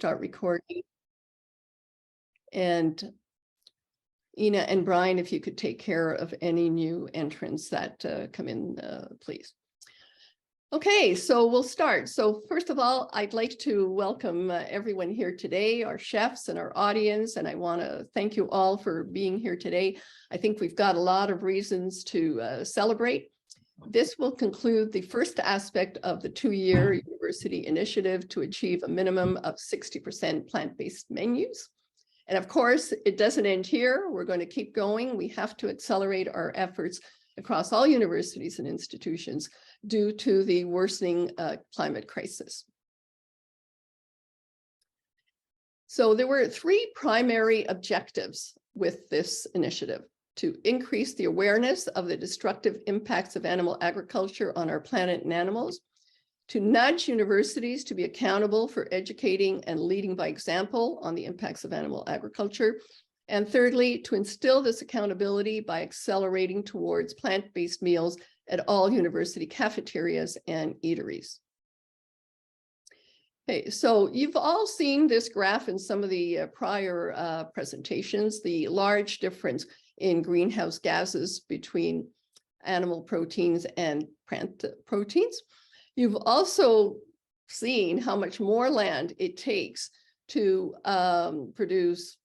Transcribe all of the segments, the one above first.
start recording. And Ina and Brian, if you could take care of any new entrants that come in, please. Okay, so we'll start. So first of all, I'd like to welcome everyone here today, our chefs and our audience, and I want to thank you all for being here today. I think we've got a lot of reasons to celebrate. This will conclude the first aspect of the two-year university initiative to achieve a minimum of 60% plant-based menus. And of course, it doesn't end here. We're going to keep going. We have to accelerate our efforts across all universities and institutions due to the worsening climate crisis. So there were three primary objectives with this initiative: to increase the awareness of the destructive impacts of animal agriculture on our planet and animals, to nudge universities to be accountable for educating and leading by example on the impacts of animal agriculture, and thirdly, to instill this accountability by accelerating towards plant-based meals at all university cafeterias and eateries. Okay, so you've all seen this graph in some of the prior presentations, the large difference in greenhouse gases between animal proteins and plant proteins. You've also seen how much more land it takes to produce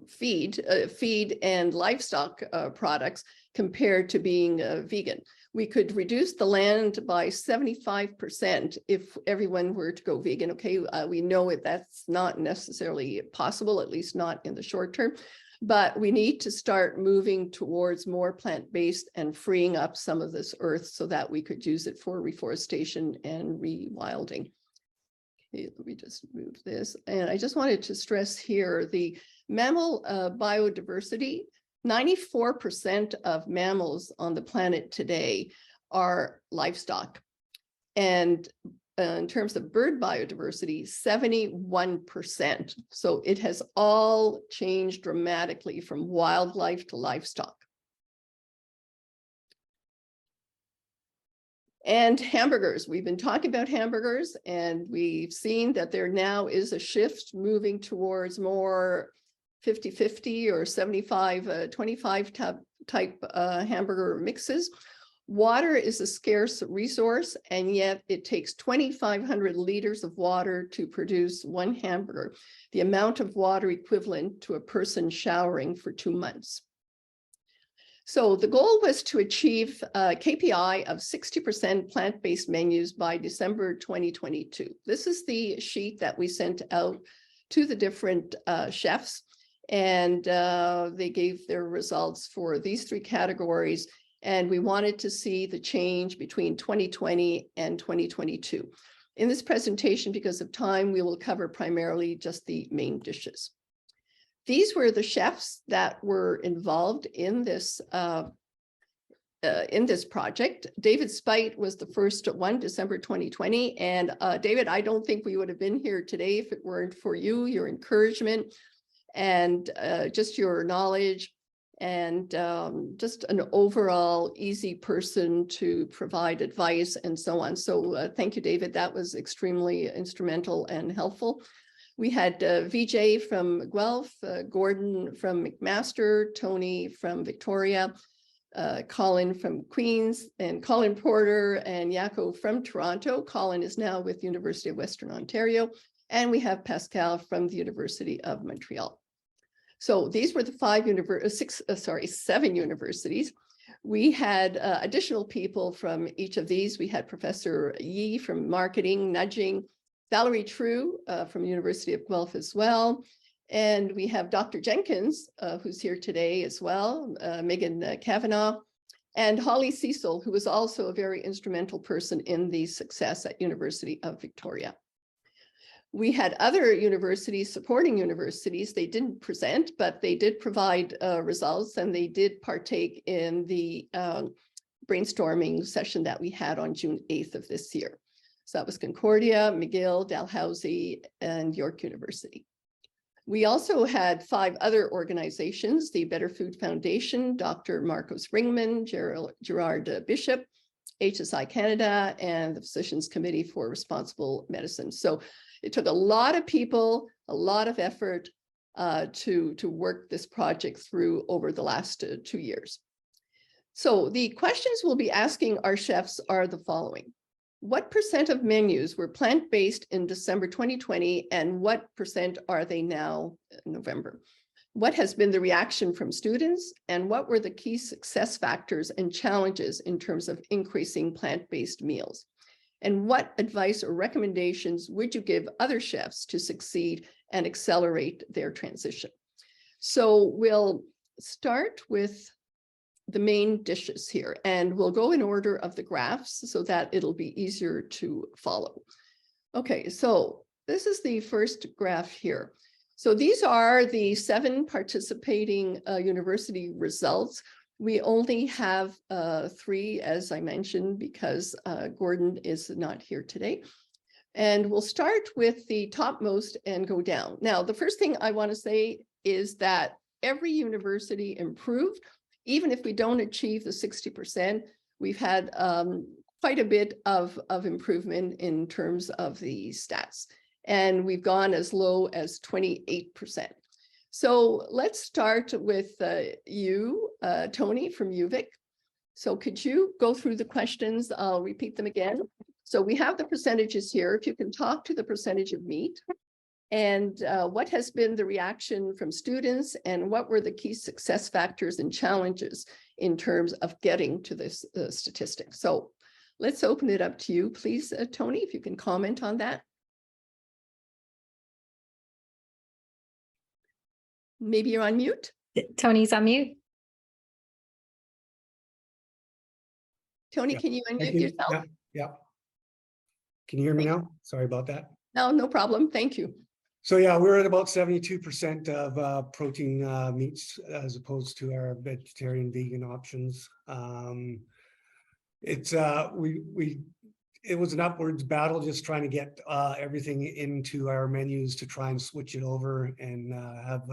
feed and livestock products compared to being vegan. We could reduce the land by 75% if everyone were to go vegan. Okay, we know that's not necessarily possible, at least not in the short term, but we need to start moving towards more plant-based and freeing up some of this earth so that we could use it for reforestation and rewilding. Okay, let me just move this. And I just wanted to stress here the mammal biodiversity. 94% of mammals on the planet today are livestock. And in terms of bird biodiversity, 71%. So it has all changed dramatically from wildlife to livestock. And hamburgers, we've been talking about hamburgers, and we've seen that there now is a shift moving towards more 50-50 or 75-25 type hamburger mixes. Water is a scarce resource, and yet it takes 2,500 liters of water to produce one hamburger, the amount of water equivalent to a person showering for 2 months. So the goal was to achieve a KPI of 60% plant-based menus by December 2022. This is the sheet that we sent out to the different chefs, and they gave their results for these three categories. And we wanted to see the change between 2020 and 2022. In this presentation, because of time, we will cover primarily just the main dishes. These were the chefs that were involved in this project. David Spite was the first one, December 2020. And David, I don't think we would have been here today if it weren't for you, your encouragement, and just your knowledge, and just an overall easy person to provide advice and so on. So thank you, David. That was extremely instrumental and helpful. We had Vijay from Guelph, Gordon from McMaster, Tony from Victoria, Colin from Queens, and Colin Porter and Yako from Toronto. Colin is now with University of Western Ontario. And we have Pascal from the University of Montreal. So these were the 7 universities. We had additional people from each of these. We had Professor Yi from Marketing, Nudging, Valerie True from University of Guelph as well. And we have Dr. Jenkins, who's here today as well, Megan Kavanagh, and Holly Cecil, who was also a very instrumental person in the success at University of Victoria. We had other universities, supporting universities. They didn't present, but they did provide results, and they did partake in the brainstorming session that we had on June 8th of this year. So that was Concordia, McGill, Dalhousie, and York University. We also had 5 other organizations: the Better Food Foundation, Dr. Marcos Ringman, Gerard Bishop, HSI Canada, and the Physicians Committee for Responsible Medicine. So it took a lot of people, a lot of effort to work this project through over the last 2 years. So the questions we'll be asking our chefs are the following. What % of menus were plant-based in December 2020, and what % are they now in November? What has been the reaction from students, and what were the key success factors and challenges in terms of increasing plant-based meals? And what advice or recommendations would you give other chefs to succeed and accelerate their transition? So we'll start with the main dishes here, and we'll go in order of the graphs so that it'll be easier to follow. Okay, so this is the first graph here. So these are the 7 participating university results. We only have 3, as I mentioned, because Gordon is not here today. And we'll start with the topmost and go down. Now, the first thing I want to say is that every university improved. Even if we don't achieve the 60%, we've had quite a bit of improvement in terms of the stats. And we've gone as low as 28%. So let's start with you, Tony from UVic. So could you go through the questions? I'll repeat them again. So we have the percentages here. If you can talk to the percentage of meat, and what has been the reaction from students, and what were the key success factors and challenges in terms of getting to this statistic? So let's open it up to you, please, Tony, if you can comment on that. Maybe you're on mute. Tony's on mute. Tony, can you unmute yourself? Yeah. Can you hear me now? Sorry about that. No, no problem. Thank you. So yeah, we're at about 72% of protein meats as opposed to our vegetarian vegan options. It was an upwards battle just trying to get everything into our menus to try and switch it over and have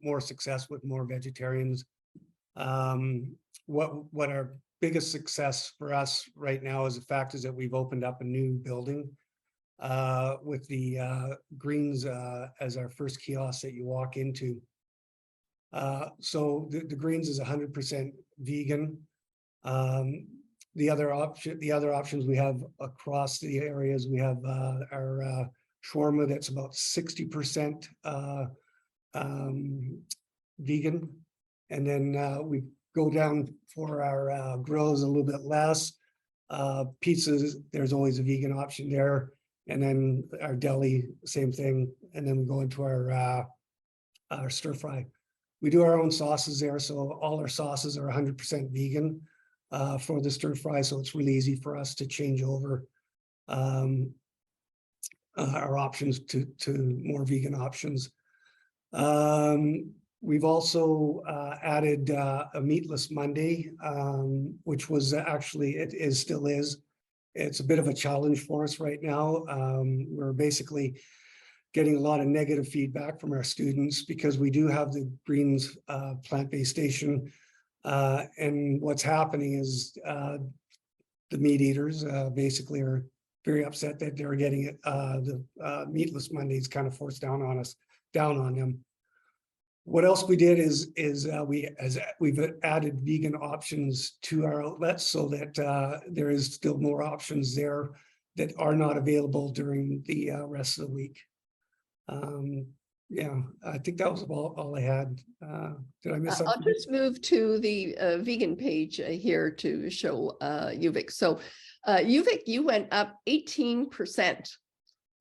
more success with more vegetarians. What our biggest success for us right now is the fact is that we've opened up a new building with the greens as our first kiosk that you walk into. So the greens is 100% vegan. The other options we have across the areas, we have our shawarma that's about 60% vegan, and then we go down for our grills a little bit less. Pizzas, there's always a vegan option there, and then our deli, same thing, and then we go into our stir fry. We do our own sauces there, so all our sauces are 100% vegan. For the stir fry, so it's really easy for us to change over our options to more vegan options. We've also added a meatless Monday, which was actually, still is. It's a bit of a challenge for us right now. We're basically getting a lot of negative feedback from our students because we do have the Greens plant-based station. And what's happening is the meat eaters basically are very upset that they're getting the meatless Mondays kind of forced down on them. What else we did is we've added vegan options to our outlets so that there is still more options there that are not available during the rest of the week. Yeah, I think that was all I had. Did I miss something? I'll just move to the vegan page here to show UVic. So UVic, you went up 18%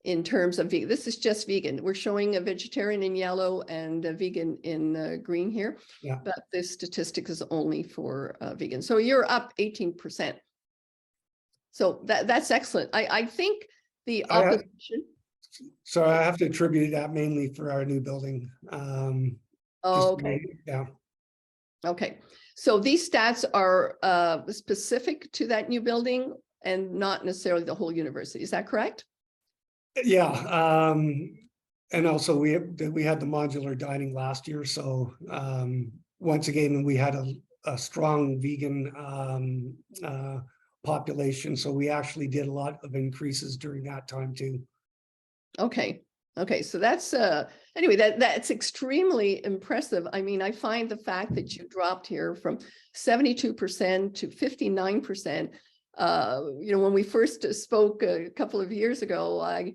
in terms of vegan. This is just vegan. We're showing a vegetarian in yellow and a vegan in green here. Yeah. But this statistic is only for vegan. So you're up 18%. So that's excellent. I think the opposition. So I have to attribute that mainly for our new building. Okay. Yeah. Okay. So these stats are specific to that new building and not necessarily the whole university. Is that correct? Yeah. And also we had the modular dining last year. So once again, we had a strong vegan population. So we actually did a lot of increases during that time too. Okay. Okay. So that's anyway, that's extremely impressive. I mean, I find the fact that you dropped here from 72% to 59%. When we first spoke a couple of years ago, I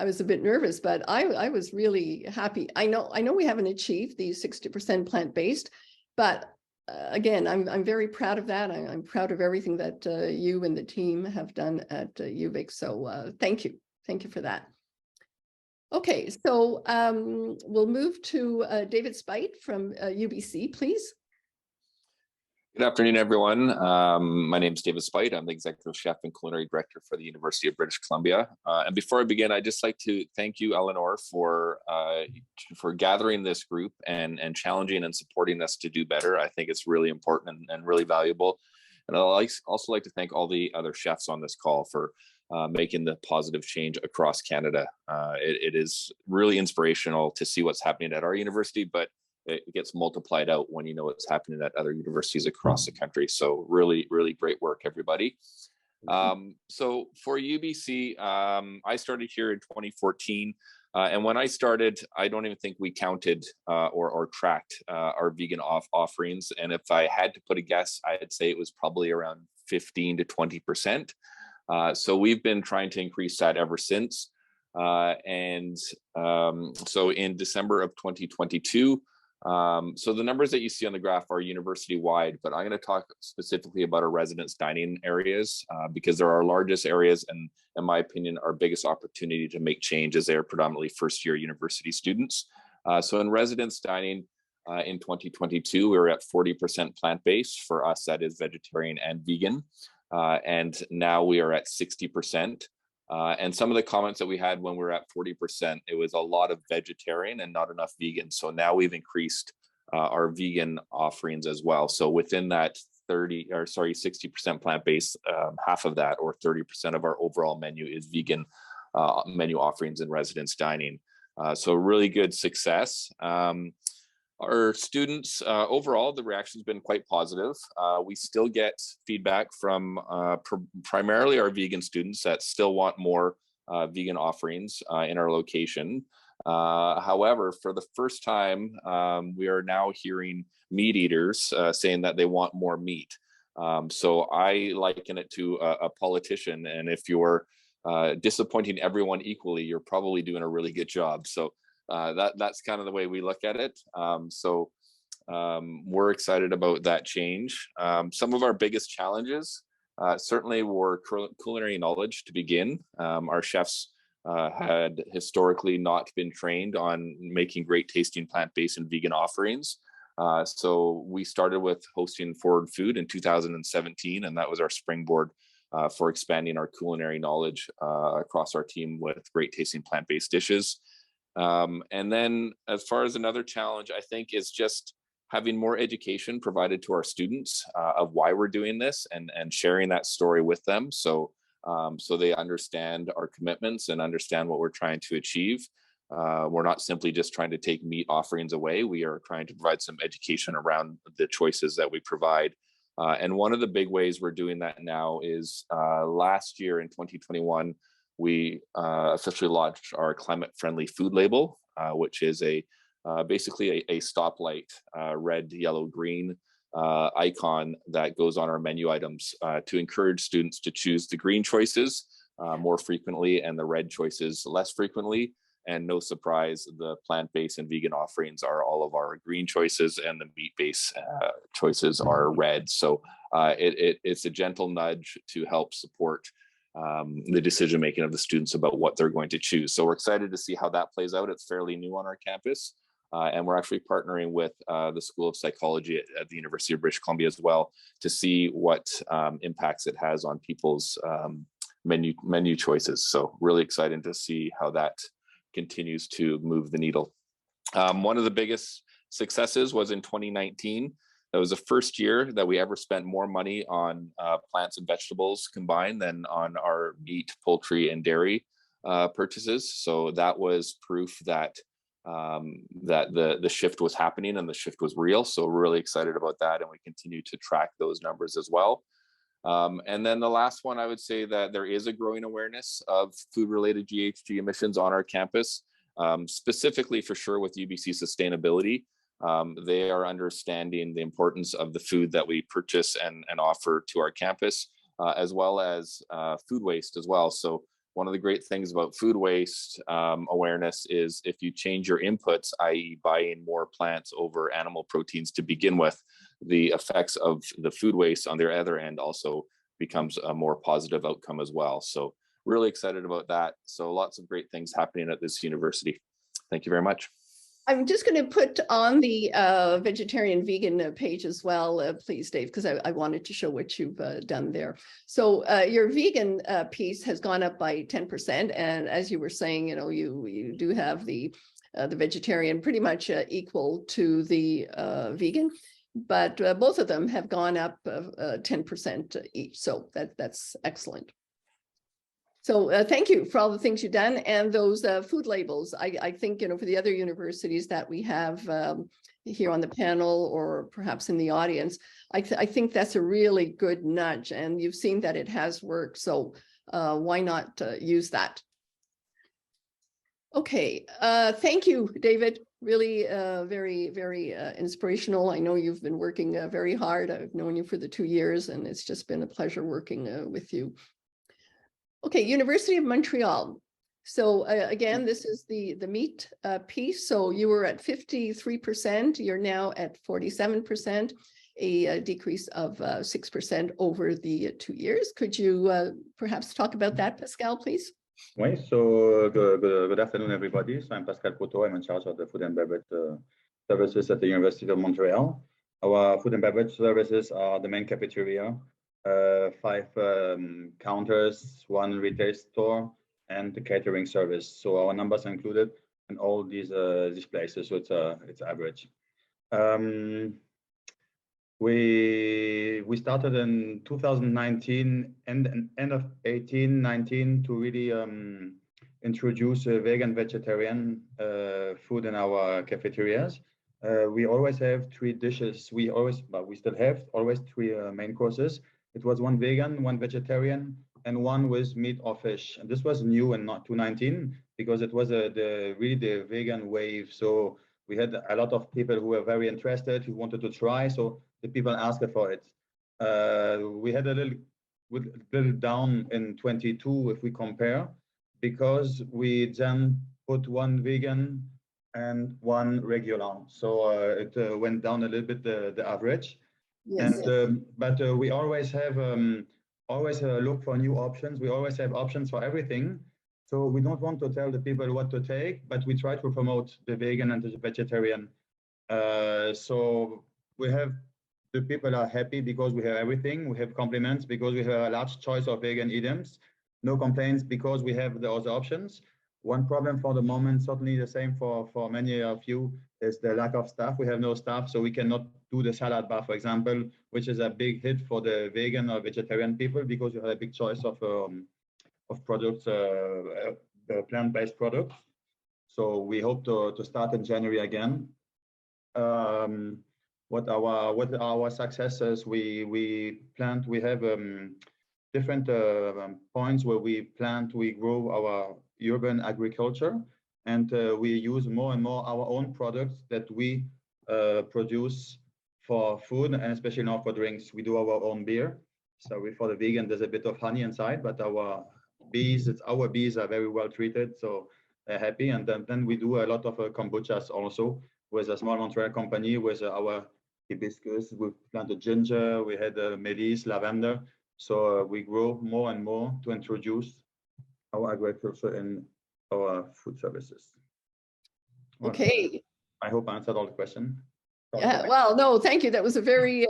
was a bit nervous, but I was really happy. I know we haven't achieved the 60% plant-based, but again, I'm very proud of that. I'm proud of everything that you and the team have done at UVic. So thank you. Thank you for that. Okay, so we'll move to David Spite from UBC, please. Good afternoon, everyone. My name is David Spite. I'm the Executive Chef and Culinary Director for the University of British Columbia. And before I begin, I'd just like to thank you, Eleanor, for gathering this group and challenging and supporting us to do better. I think it's really important and really valuable. And I'd also like to thank all the other chefs on this call for making the positive change across Canada. It is really inspirational to see what's happening at our university, but it gets multiplied out when you know what's happening at other universities across the country. So really, really great work, everybody. So for UBC, I started here in 2014. And when I started, I don't even think we counted or tracked our vegan offerings. And if I had to put a guess, I'd say it was probably around 15 to 20%. So we've been trying to increase that ever since. So in December of 2022, so the numbers that you see on the graph are university-wide, but I'm going to talk specifically about our residence dining areas because they're our largest areas and, in my opinion, our biggest opportunity to make change as they are predominantly first-year university students. So in residence dining in 2022, we were at 40% plant-based. For us, that is vegetarian and vegan. And now we are at 60%. And some of the comments that we had when we were at 40%, it was a lot of vegetarian and not enough vegan. So now we've increased our vegan offerings as well. So within that 60% plant-based, half of that or 30% of our overall menu is vegan menu offerings in residence dining. So really good success. Our students, overall, the reaction's been quite positive. We still get feedback from primarily our vegan students that still want more vegan offerings in our location. However, for the first time, we are now hearing meat eaters saying that they want more meat. So I liken it to a politician, and if you're disappointing everyone equally, you're probably doing a really good job. So that's kind of the way we look at it. We're excited about that change. Some of our biggest challenges certainly were culinary knowledge to begin. Our chefs had historically not been trained on making great tasting plant-based and vegan offerings. So we started with hosting Forward Food in 2017, and that was our springboard for expanding our culinary knowledge across our team with great tasting plant-based dishes. And then as far as another challenge, I think is just having more education provided to our students of why we're doing this and sharing that story with them. So they understand our commitments and understand what we're trying to achieve. We're not simply just trying to take meat offerings away. We are trying to provide some education around the choices that we provide. And one of the big ways we're doing that now is last year in 2021, we officially launched our climate-friendly food label, which is basically a stoplight, red, yellow, green icon that goes on our menu items to encourage students to choose the green choices more frequently and the red choices less frequently. And no surprise, the plant-based and vegan offerings are all of our green choices, and the meat-based choices are red. So it's a gentle nudge to help support the decision making of the students about what they're going to choose. So we're excited to see how that plays out. It's fairly new on our campus, and we're actually partnering with the School of Psychology at the University of British Columbia as well to see what impacts it has on people's menu choices. So really excited to see how that continues to move the needle. One of the biggest successes was in 2019. That was the first year that we ever spent more money on plants and vegetables combined than on our meat, poultry, and dairy purchases. So that was proof that the shift was happening and the shift was real. So we're really excited about that, and we continue to track those numbers as well. And then the last one, I would say that there is a growing awareness of food-related GHG emissions on our campus, specifically for sure with UBC sustainability. They are understanding the importance of the food that we purchase and offer to our campus, as well as food waste as well. So one of the great things about food waste awareness is if you change your inputs, i.e. buying more plants over animal proteins to begin with, the effects of the food waste on their other end also becomes a more positive outcome as well. So really excited about that. So lots of great things happening at this university. Thank you very much. I'm just going to put on the vegetarian vegan page as well, please, Dave, because I wanted to show what you've done there. So your vegan piece has gone up by 10%. And as you were saying, you know, you do have the vegetarian pretty much equal to the vegan, but both of them have gone up 10% each. So that's excellent. So thank you for all the things you've done, and those food labels. I think, you know, for the other universities that we have here on the panel or perhaps in the audience, I think that's a really good nudge, and you've seen that it has worked. So why not use that? Okay, thank you, David. Really very, very inspirational. I know you've been working very hard. I've known you for the 2 years, and it's just been a pleasure working with you. Okay, University of Montreal. So again, this is the meat piece. So you were at 53%. You're now at 47%, a decrease of 6% over the 2 years. Could you perhaps talk about that, Pascal, please? Oui, so good afternoon, everybody. So I'm Pascal Poteau. I'm in charge of the food and beverage services at the University of Montreal. Our food and beverage services are the main cafeteria, 5 counters, 1 retail store, and the catering service. So our numbers are included in all these places. So it's average. We started in 2019 and end of 18-19 to really introduce vegan vegetarian food in our cafeterias. We always have 3 dishes. We still have always 3 main courses. It was 1 vegan, 1 vegetarian, and 1 with meat or fish. And this was new in 2019 because it was really the vegan wave. So we had a lot of people who were very interested, who wanted to try. So the people asked for it. We had a little down in 22 if we compare, because we then put 1 vegan and 1 regular. So it went down a little bit, the average. Yes. And but we always have look for new options. We always have options for everything. So we don't want to tell the people what to take, but we try to promote the vegan and the vegetarian. So we have, the people are happy because we have everything. We have compliments because we have a large choice of vegan items. No complaints because we have the other options. One problem for the moment, certainly the same for many of you, is the lack of staff. We have no staff, so we cannot do the salad bar, for example, which is a big hit for the vegan or vegetarian people, because you have a big choice of products, plant-based products. So we hope to start in January again. What our successes? We have different points where we grow our urban agriculture, and we use more and more our own products that we produce for food, and especially now for drinks. We do our own beer. So for the vegan, there's a bit of honey inside, but our bees are very well treated, so they're happy. And then we do a lot of kombuchas also with a small Montreal company, with our hibiscus. We planted ginger, we had melis, lavender. So we grow more and more to introduce our agriculture in our food services. Okay. I hope I answered all the questions. Yeah, well, no, thank you. That was a very,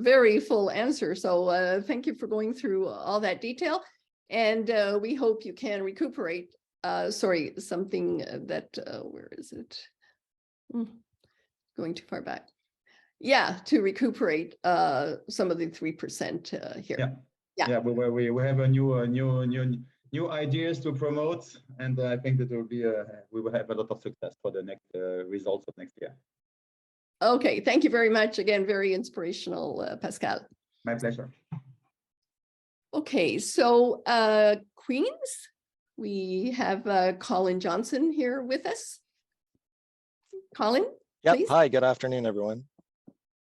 very full answer. So thank you for going through all that detail. And we hope you can recuperate, something that, where is it? Going too far back. Yeah, to recuperate some of the 3% here. Yeah. We have a new ideas to promote, and I think that we will have a lot of success for the next results of next year. Okay, thank you very much. Again, very inspirational, Pascal. My pleasure. Okay, so Queens, we have Colin Johnson here with us. Colin, Yep. please. Hi, good afternoon, everyone.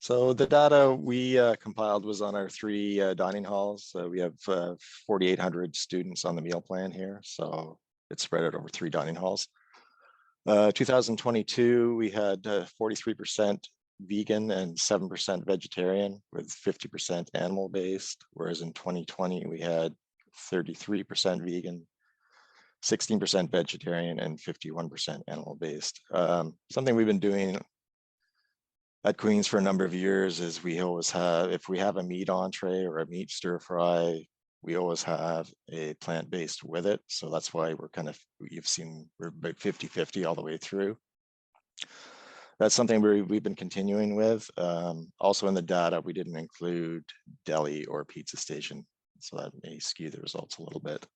So the data we compiled was on our 3 dining halls. We have 4,800 students on the meal plan here, so it's spread out over 3 dining halls. 2022, we had 43% vegan and 7% vegetarian with 50% animal-based, whereas in 2020, we had 33% vegan, 16% vegetarian, and 51% animal-based. Something we've been doing at Queens for a number of years is we always have, if we have a meat entree or a meat stir fry, we always have a plant-based with it. So that's why we're kind of, you've seen, we're about 50-50 all the way through. That's something we've been continuing with. Also in the data, we didn't include deli or pizza station. So that may skew the results a little bit.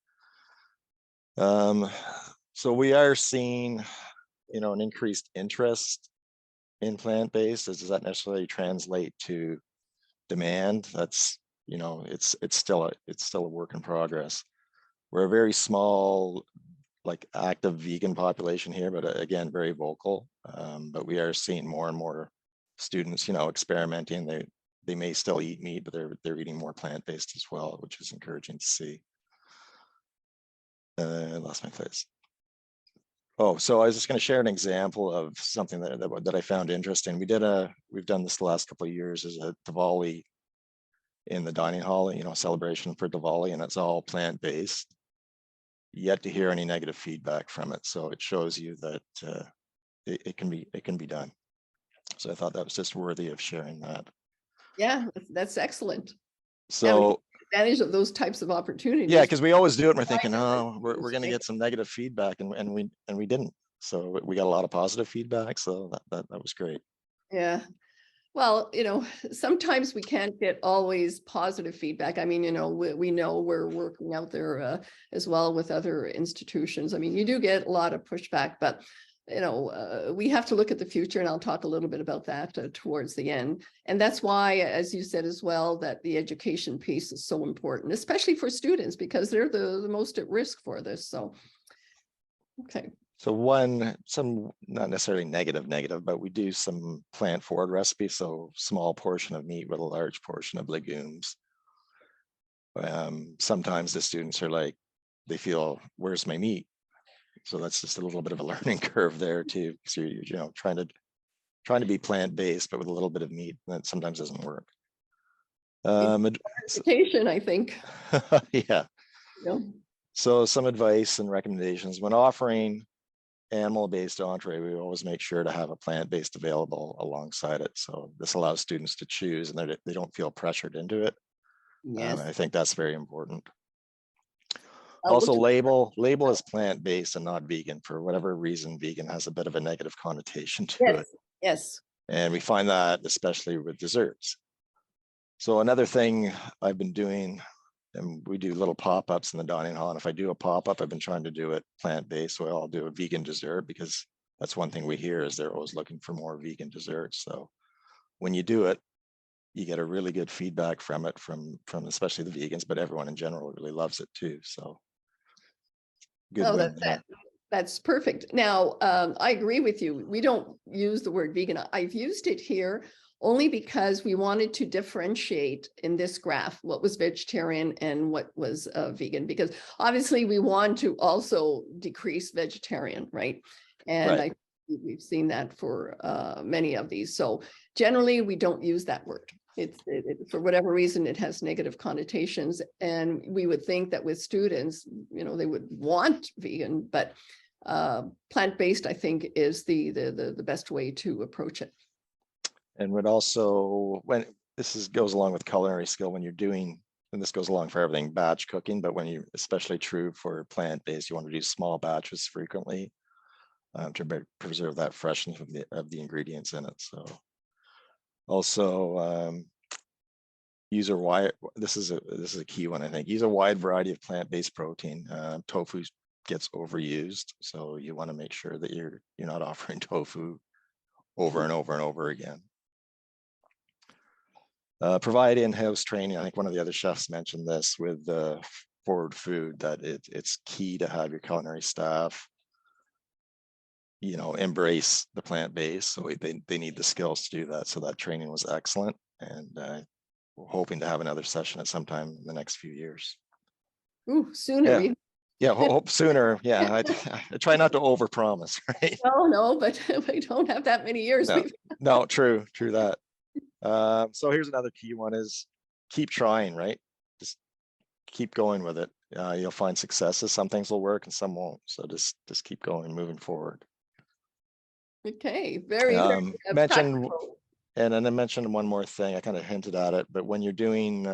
So we are seeing, an increased interest in plant-based. Does that necessarily translate to demand? That's, it's still a work in progress. We're a very small, like active vegan population here, but again, very vocal. But we are seeing more and more students, experimenting. They may still eat meat, but they're eating more plant-based as well, which is encouraging to see. I lost my place. Oh, so I was just going to share an example of something that I found interesting. We've done this the last couple of years as a Diwali in the dining hall, celebration for Diwali, and it's all plant-based. Yet to hear any negative feedback from it. So it shows you that it can be done. So I thought that was just worthy of sharing that. Yeah, that's excellent. So Advantage of those types of opportunities. yeah, because we always do it and we're thinking, oh, we're going to get some negative feedback, and we didn't. So we got a lot of positive feedback. So that was great. Yeah. Well, sometimes we can't get always positive feedback. I mean, we know we're working out there as well with other institutions. I mean, you do get a lot of pushback, but we have to look at the future, and I'll talk a little bit about that towards the end. And that's why, as you said as well, that the education piece is so important, especially for students, because they're the most at risk for this. So, okay. So some not necessarily negative, but we do some plant forward recipes. So small portion of meat with a large portion of legumes. Sometimes the students are like, they feel, where's my meat? So that's just a little bit of a learning curve there too. So you're trying to be plant-based, but with a little bit of meat, that sometimes doesn't work. Education, I think. Yeah. So some advice and recommendations when offering animal-based entree, we always make sure to have a plant-based available alongside it. So this allows students to choose, and they don't feel pressured into it. Yes. I think that's very important. Also, label as plant-based and not vegan. For whatever reason, vegan has a bit of a negative connotation to it. Yes. And we find that especially with desserts. So another thing I've been doing, and we do little pop-ups in the dining hall. And if I do a pop-up, I've been trying to do it plant-based. So I'll do a vegan dessert, because that's one thing we hear is they're always looking for more vegan desserts. So when you do it, you get a really good feedback from it, from especially the vegans, but everyone in general really loves it too. So good win there. That's perfect. Now, I agree with you. We don't use the word vegan. I've used it here only because we wanted to differentiate in this graph what was vegetarian and what was vegan, because obviously we want to also decrease vegetarian, right? And we've seen that for many of these. So generally, we don't use that word. For whatever reason, it has negative connotations, and we would think that with students, they would want vegan, but plant-based, I think, is the best way to approach it. And would also, when this goes along with culinary skill, when you're doing, and this goes along for everything, batch cooking, but when you, especially true for plant-based, you want to do small batches frequently to preserve that freshness of the ingredients in it. So also use a wide, this is a key one, I think. Use a wide variety of plant-based protein. Tofu gets overused, so you want to make sure that you're not offering tofu over and over and over again. Provide in-house training. I think one of the other chefs mentioned this with Forward Food, that it's key to have your culinary staff, embrace the plant-based. So they need the skills to do that. So that training was excellent. And we're hoping to have another session at some time in the next few years. Ooh, sooner. Yeah, hope sooner. Yeah, I try not to overpromise, right? No, but we don't have that many years. No, true that. So here's another key one is keep trying, right? Just keep going with it. You'll find successes. Some things will work and some won't. So just keep going, moving forward. Okay, very mentioned, practical. and then I mentioned one more thing. I kind of hinted at it, but when you're doing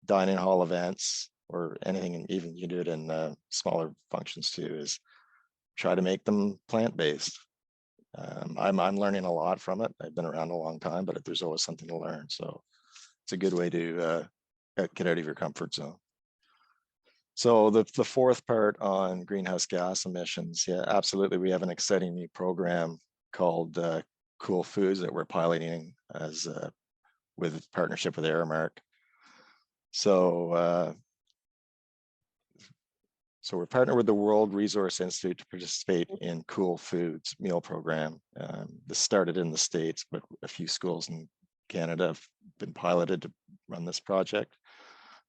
dining hall events or anything, and even you do it in smaller functions too, is try to make them plant-based. I'm learning a lot from it. I've been around a long time, but there's always something to learn. So it's a good way to get out of your comfort zone. So the fourth part on greenhouse gas emissions, yeah, absolutely. We have an exciting new program called Cool Foods that we're piloting as with partnership with Aramark. So we're partnered with the World Resource Institute to participate in Cool Foods meal program. This started in the States, but a few schools in Canada have been piloted to run this project,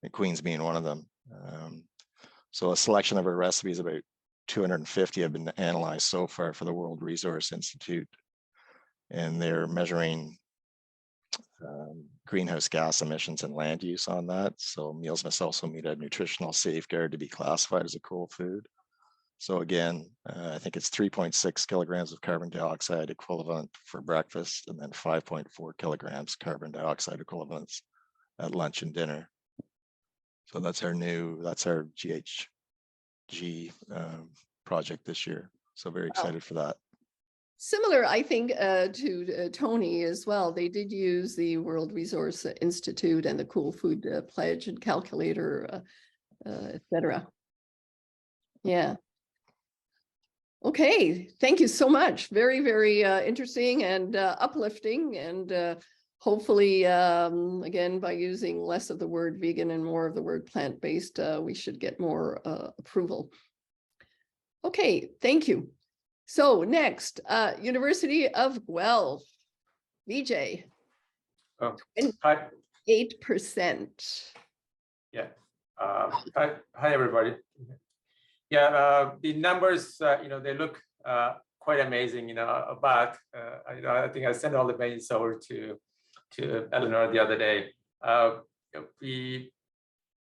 and Queen's being one of them. So a selection of our recipes, about 250 have been analyzed so far for the World Resource Institute, and they're measuring greenhouse gas emissions and land use on that. So meals must also meet a nutritional safeguard to be classified as a cool food. So again, I think it's 3.6 kilograms of carbon dioxide equivalent for breakfast, and then 5.4 kilograms carbon dioxide equivalents at lunch and dinner. So that's our GHG project this year. So very excited for that. Similar, I think, to Tony as well. They did use the World Resource Institute and the Cool Food Pledge and calculator, etc. Yeah. Okay, thank you so much. Very, very interesting and uplifting, and hopefully, again, by using less of the word vegan and more of the word plant-based, we should get more approval. Okay, thank you. So next, University of Guelph, VJ. Oh, hi. 8%. Yeah. Hi, everybody. Yeah, the numbers, they look quite amazing, but I think I sent all the mails over to Eleanor the other day.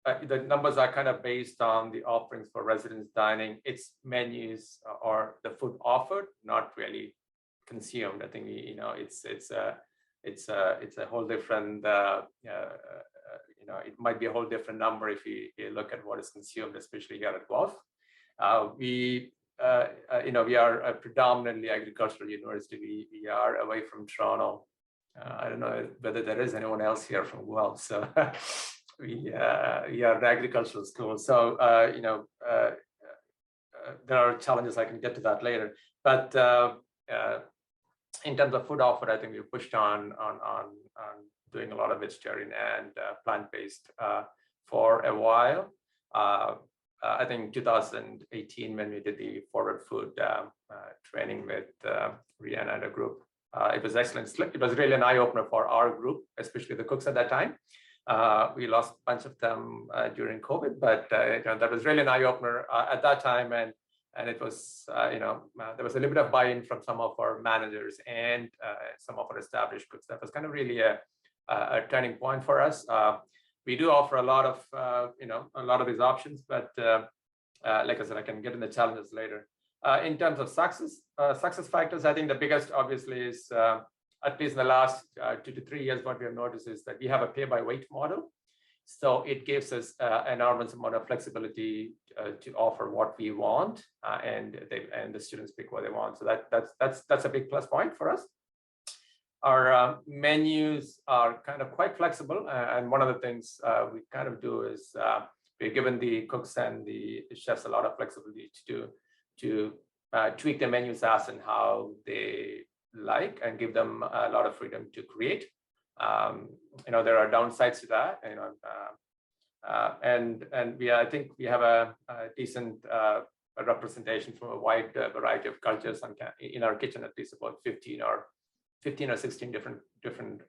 The numbers are kind of based on the offerings for residence dining. Its menus or the food offered, not really consumed. I think it's a whole different. It might be a whole different number if you look at what is consumed, especially here at Guelph. We are a predominantly agricultural university. We are away from Toronto. I don't know whether there is anyone else here from Guelph. So. We are an agricultural school, so there are challenges. I can get to that later. But in terms of food offered, I think we pushed on doing a lot of vegetarian and plant-based for a while. I think 2018, when we did the Forward Food training with Rihanna and a group, it was excellent. It was really an eye-opener for our group, especially the cooks at that time. We lost a bunch of them during COVID, but that was really an eye-opener at that time, and it was there was a little bit of buy-in from some of our managers and some of our established cooks. That was kind of really a turning point for us. We do offer a lot of these options, but like I said, I can get into the challenges later. In terms of success factors, I think the biggest obviously is at least in the last 2 to 3 years, what we have noticed is that we have a pay-by-weight model. So it gives us an enormous amount of flexibility to offer what we want, and the students pick what they want. So that's a big plus point for us. Our menus are kind of quite flexible, and one of the things we kind of do is we're given the cooks and the chefs a lot of flexibility to tweak the menus as and how they like, and give them a lot of freedom to create. There are downsides to that. I think we have a decent representation from a wide variety of cultures in our kitchen. At least about 15 or 16 different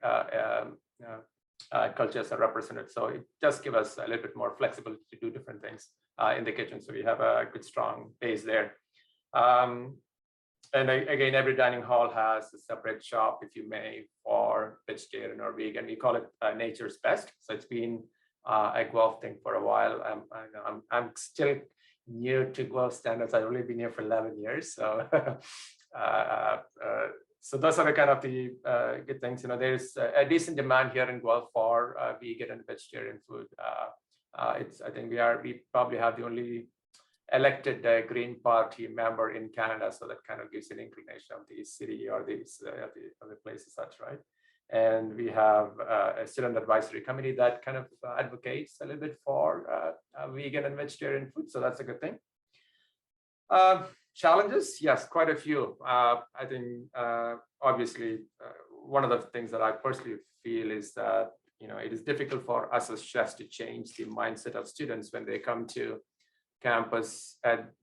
cultures are represented. So it does give us a little bit more flexibility to do different things in the kitchen. So we have a good, strong base there. And again, every dining hall has a separate shop, if you may, for vegetarian or vegan. We call it Nature's Best. So it's been a Guelph thing for a while. I'm still new to Guelph standards. I've only been here for 11 years. So so those are the kind of the good things. There's a decent demand here in Guelph for vegan and vegetarian food. I think we probably have the only elected Green Party member in Canada, so that kind of gives an inclination of the city or the other places, such, right? And we have a student advisory committee that kind of advocates a little bit for vegan and vegetarian food, so that's a good thing. Challenges, yes, quite a few. I think obviously one of the things that I personally feel is that it is difficult for us as chefs to change the mindset of students when they come to campus at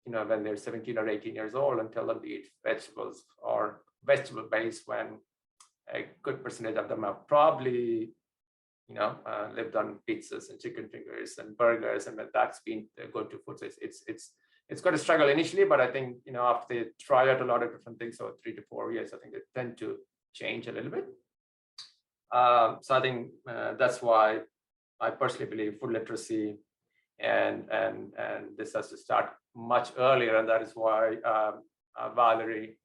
when they're 17 or 18 years old and tell them to eat vegetables or vegetable based, when a good percentage of them have probably lived on pizzas and chicken fingers and burgers, and that's been the go-to food. So it's quite a struggle initially, but I think after they try out a lot of different things over 3 to 4 years, I think they tend to change a little bit. So I think that's why I personally believe food literacy and this has to start much earlier, and that is why Valerie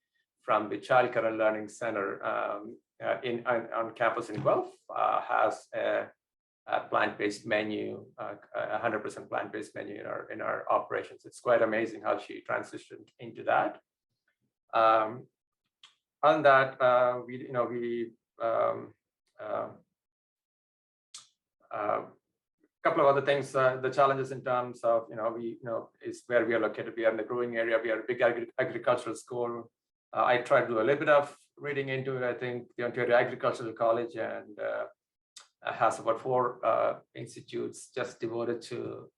from the Childcare and Learning Center on campus in Guelph has a plant-based menu, 100% plant-based menu in our operations. It's quite amazing how she transitioned into that. On that, couple of other things, the challenges in terms of, is where we are located. We are in the growing area. We are a big agricultural school. I tried to do a little bit of reading into it. I think the Ontario Agricultural College and has about 4 institutes just devoted to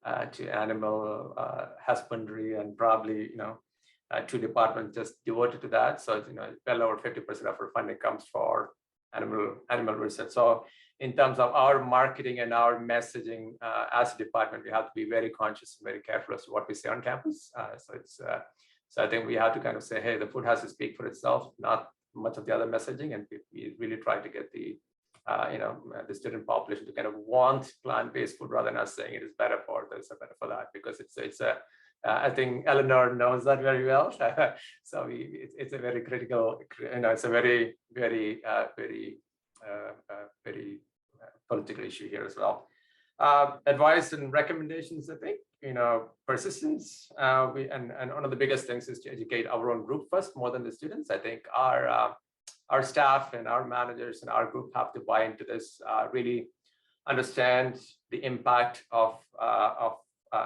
animal husbandry, and probably 2 departments just devoted to that. So it's well over 50% of our funding comes for animal research. So in terms of our marketing and our messaging as a department, we have to be very conscious and very careful as to what we say on campus. So I think we have to kind of say, hey, the food has to speak for itself, not much of the other messaging, and we really try to get the student population to kind of want plant-based food rather than us saying it is better for this or better for that, because it's I think Eleanor knows that very well. So it's a very critical, it's a very, very, very, very political issue here as well. Advice and recommendations, I think, persistence. And one of the biggest things is to educate our own group first, more than the students. I think our staff and our managers and our group have to buy into this, really understand the impact of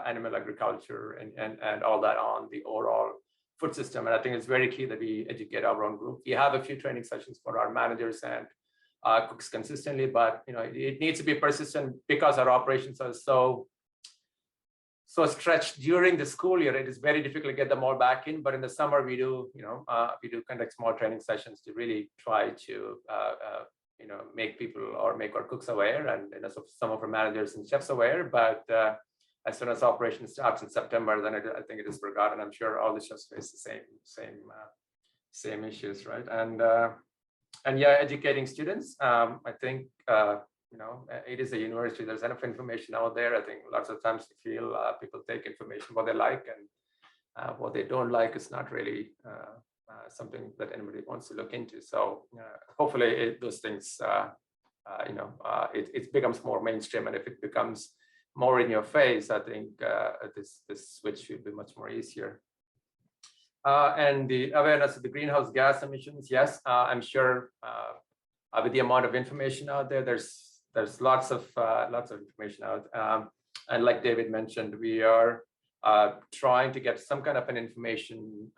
animal agriculture and all that on the overall food system. And I think it's very key that we educate our own group. We have a few training sessions for our managers and cooks consistently, but it needs to be persistent because our operations are so stretched during the school year. It is very difficult to get them all back in, but in the summer we do conduct small training sessions to really try to make people or make our cooks aware, and so some of our managers and chefs aware. But as soon as operation starts in September, then I think it is forgotten. I'm sure all the chefs face the same issues, right? And yeah, educating students. I think it is a university. There's enough information out there. I think lots of times you feel people take information what they like, and what they don't like is not really something that anybody wants to look into. So hopefully those things, it becomes more mainstream, and if it becomes more in your face, I think this switch should be much more easier. And the awareness of the greenhouse gas emissions, yes, I'm sure with the amount of information out there, there's lots of information out. And like David mentioned, we are trying to get some kind of an information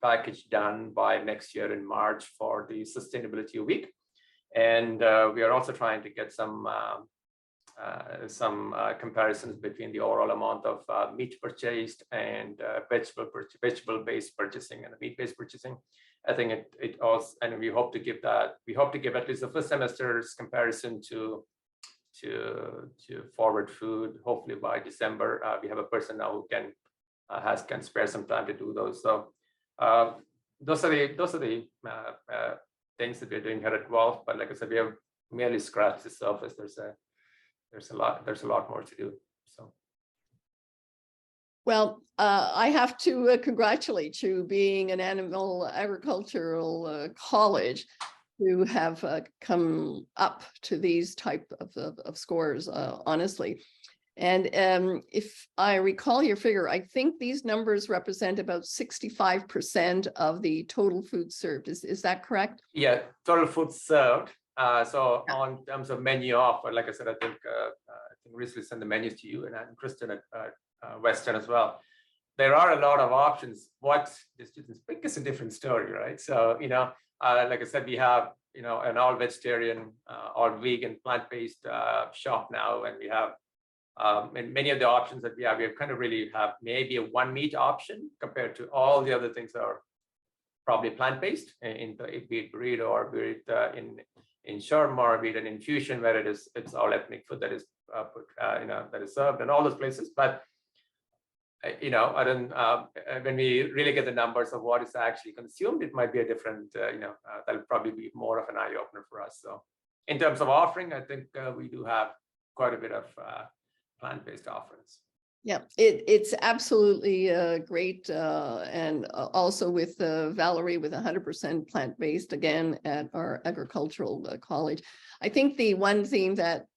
package done by next year in March for the Sustainability Week. And we are also trying to get some comparisons between the overall amount of meat purchased and vegetable-based purchasing and meat-based purchasing. I think it also, and we hope to give at least the first semester's comparison to forward food. Hopefully by December, we have a person now who can spare some time to do those. So those are the things that we're doing here at Wolf. But like I said, we have merely scratched the surface. There's a lot more to do. So. Well, I have to congratulate you being an animal agricultural college to have come up to these type of scores, honestly. And if I recall your figure, I think these numbers represent about 65% of the total food served. Is that correct? Yeah, total food served. So on terms of menu offer, like I said, I think recently sent the menus to you and Kristen at Western as well. There are a lot of options. What the students pick is a different story, right? So, like I said, we have, an all vegetarian, all vegan, plant-based shop now, and we have and many of the options that we have kind of really have maybe a one meat option compared to all the other things that are probably plant-based in be it burrito or be it in shawarma or be it an infusion where it's all ethnic food that is that is served in all those places. But I don't when we really get the numbers of what is actually consumed, it might be a different that'll probably be more of an eye opener for us. So in terms of offering, I think we do have quite a bit of plant-based offerings. Yeah, it's absolutely great. And also with Valerie with 100% plant-based again at our agricultural college. I think the one thing that,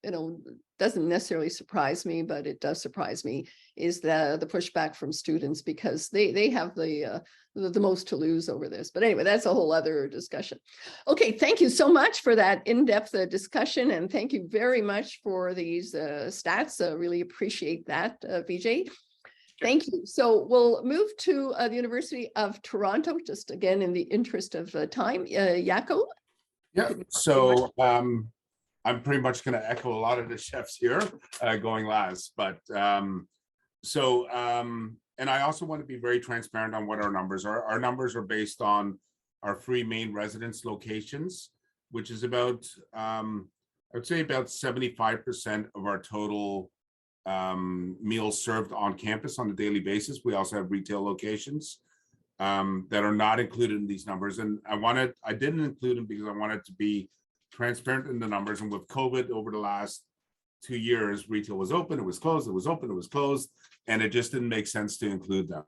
doesn't necessarily surprise me, but it does surprise me is the pushback from students because they have the most to lose over this. But anyway, that's a whole other discussion. Okay, thank you so much for that in-depth discussion, and thank you very much for these stats. Really appreciate that, Vijay. Thank you. So we'll move to the University of Toronto, just again in the interest of time. Jaco? Yeah, so I'm pretty much going to echo a lot of the chefs here going last, but and I also want to be very transparent on what our numbers are. Our numbers are based on our 3 main residence locations, which is about, I would say about 75% of our total meals served on campus on a daily basis. We also have retail locations that are not included in these numbers. And I didn't include them because I wanted to be transparent in the numbers. And with COVID over the last 2 years, retail was open, it was closed, it was open, it was closed, and it just didn't make sense to include them.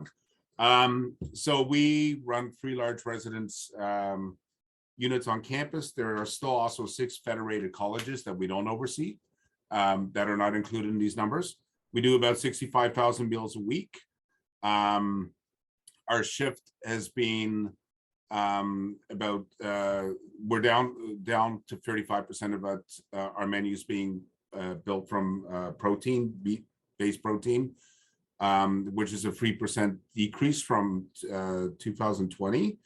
So we run 3 large residence units on campus. There are still also 6 federated colleges that we don't oversee that are not included in these numbers. We do about 65,000 meals a week. Our shift has been about we're down to 35% of our menus being built from protein, meat-based protein, which is a 3% decrease from 2020.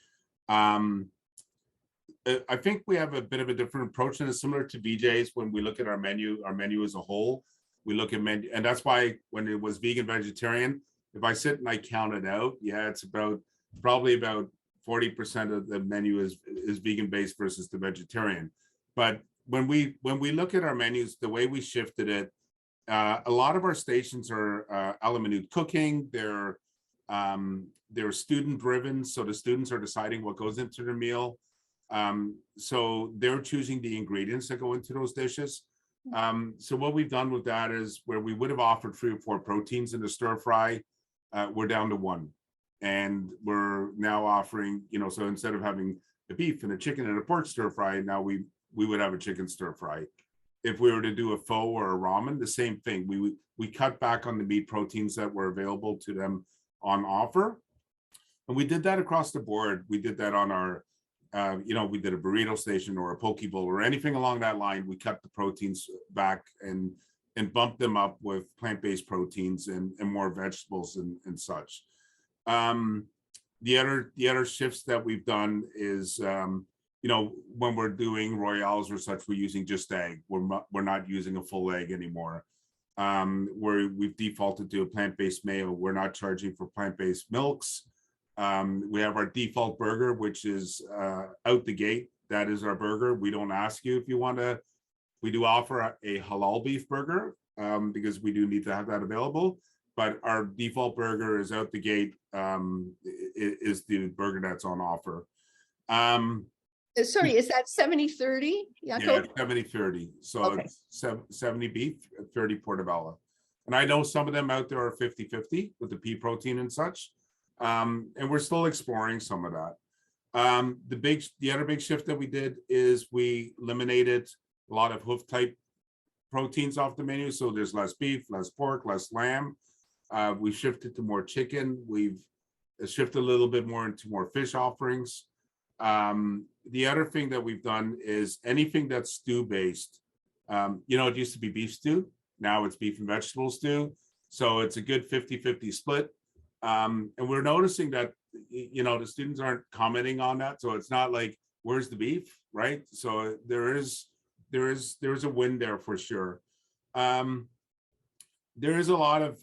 I think we have a bit of a different approach, and it's similar to Vijay's when we look at our menu as a whole. We look at menu, and that's why when it was vegan vegetarian, if I sit and I count it out, yeah, it's probably about 40% of the menu is vegan based versus the vegetarian. But when we look at our menus, the way we shifted it, a lot of our stations are Alumni cooking. They're student driven, so the students are deciding what goes into their meal. So they're choosing the ingredients that go into those dishes. So what we've done with that is where we would have offered 3 or 4 proteins in the stir fry, we're down to 1. And we're now offering, so instead of having a beef and a chicken and a pork stir fry, now we would have a chicken stir fry. If we were to do a pho or a ramen, the same thing. We cut back on the meat proteins that were available to them on offer. And we did that across the board. We did that on our, we did a burrito station or a poke bowl or anything along that line. We cut the proteins back and bumped them up with plant-based proteins and more vegetables and such. The other shifts that we've done is you know, when we're doing royales or such, we're using just egg. We're not using a full egg anymore. We've defaulted to a plant-based mayo. We're not charging for plant-based milks. We have our default burger, which is out the gate. That is our burger. We don't ask you if you want to. We do offer a halal beef burger because we do need to have that available. But our default burger is out the gate, is the burger that's on offer. Sorry, is that 70-30? Yeah, Jaco? 70-30. So Okay. it's 70 beef, 30 portobello. And I know some of them out there are 50-50 with the pea protein and such. And we're still exploring some of that. The other big shift that we did is we eliminated a lot of hoof type proteins off the menu. So there's less beef, less pork, less lamb. We shifted to more chicken. We've shifted a little bit more into more fish offerings. The other thing that we've done is anything that's stew based. You know, it used to be beef stew. Now it's beef and vegetable stew. So it's a good 50-50 split. And we're noticing that, you know, the students aren't commenting on that. So it's not like, where's the beef, right? So there's a win there for sure. There is a lot of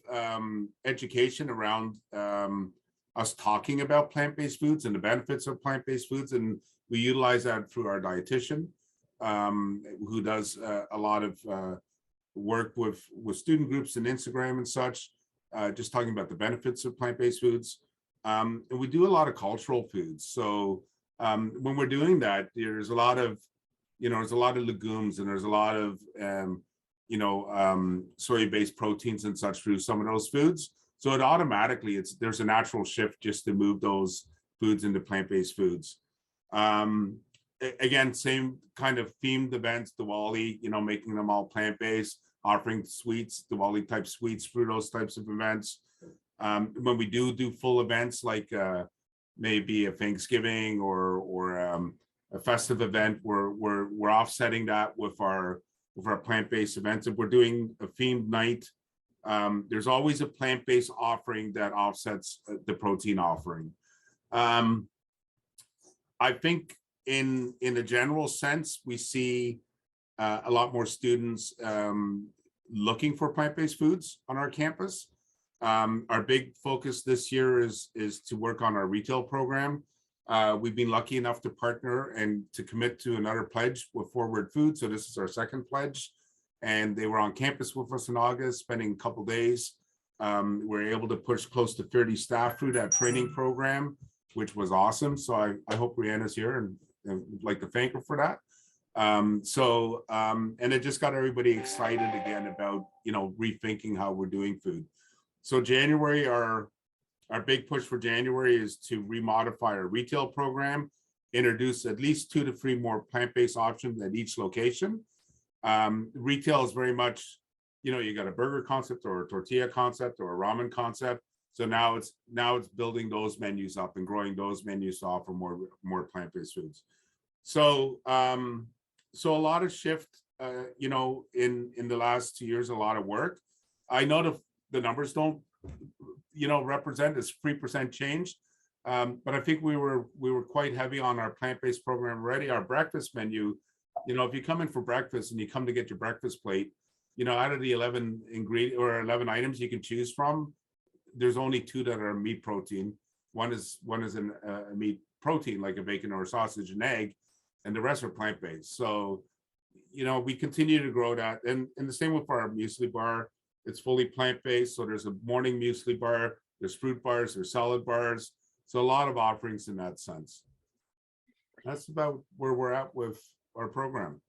education around us talking about plant-based foods and the benefits of plant-based foods. And we utilize that through our dietitian, who does a lot of work with student groups and Instagram and such, just talking about the benefits of plant-based foods. And we do a lot of cultural foods. So when we're doing that, there's a lot of, you know, there's a lot of legumes and there's a lot of, you know, soy-based proteins and such through some of those foods. So it automatically, there's a natural shift just to move those foods into plant-based foods. Again, same kind of themed events, Diwali, you know, making them all plant-based, offering sweets, Diwali type sweets through those types of events. When we do full events like maybe a Thanksgiving or a festive event, we're offsetting that with our plant-based events. If we're doing a themed night, there's always a plant-based offering that offsets the protein offering. I think in a general sense, we see a lot more students looking for plant-based foods on our campus. Our big focus this year is to work on our retail program. We've been lucky enough to partner and to commit to another pledge with Forward Food. So this is our second pledge. And they were on campus with us in August, spending a couple days. We're able to push close to 30 staff through that training program, which was awesome. So I hope Rihanna's here and would like to thank her for that. And it just got everybody excited again about, you know, rethinking how we're doing food. So January, our big push for January is to remodify our retail program, introduce at least 2 to 3 more plant-based options at each location. Retail is very much, you know, you got a burger concept or a tortilla concept or a ramen concept. So now it's building those menus up and growing those menus to offer more plant-based foods. So so a lot of shift, you know, in the last 2 years, a lot of work. I know the numbers don't, you know, represent this 3% change, but I think we were quite heavy on our plant-based program already. Our breakfast menu, you know, if you come in for breakfast and you come to get your breakfast plate, you know, out of the 11 11 items you can choose from, there's only 2 that are meat protein. One is a meat protein like a bacon or a sausage and egg, and the rest are plant-based. So, you know, we continue to grow that, and the same with our muesli bar. It's fully plant-based. So there's a morning muesli bar, there's fruit bars, there's salad bars. So a lot of offerings in that sense. That's about where we're at with our program.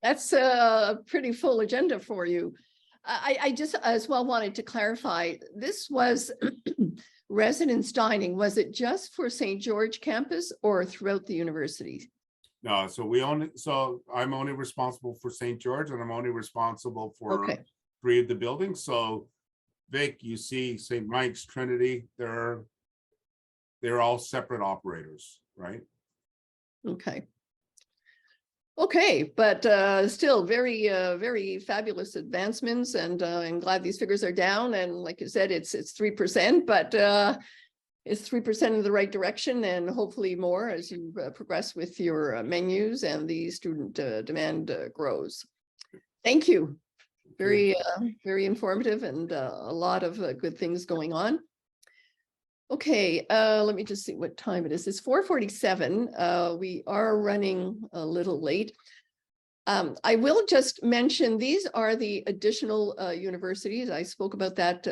That's a pretty full agenda for you. I just as well wanted to clarify, this was residence dining. Was it just for St. George campus or throughout the university? No, so I'm only responsible for St. George, and I'm only responsible for 3 of the buildings. So Vic, you see St. Mike's, Trinity, they're all separate operators, right? Okay, but still very fabulous advancements, and I'm glad these figures are down. And like you said, it's 3%, but is 3% in the right direction, and hopefully more as you progress with your menus and the student demand grows. Thank you. Very, very informative, and a lot of good things going on. Okay, let me just see what time it is. It's 4:47. We are running a little late. I will just mention these are the additional universities. I spoke about that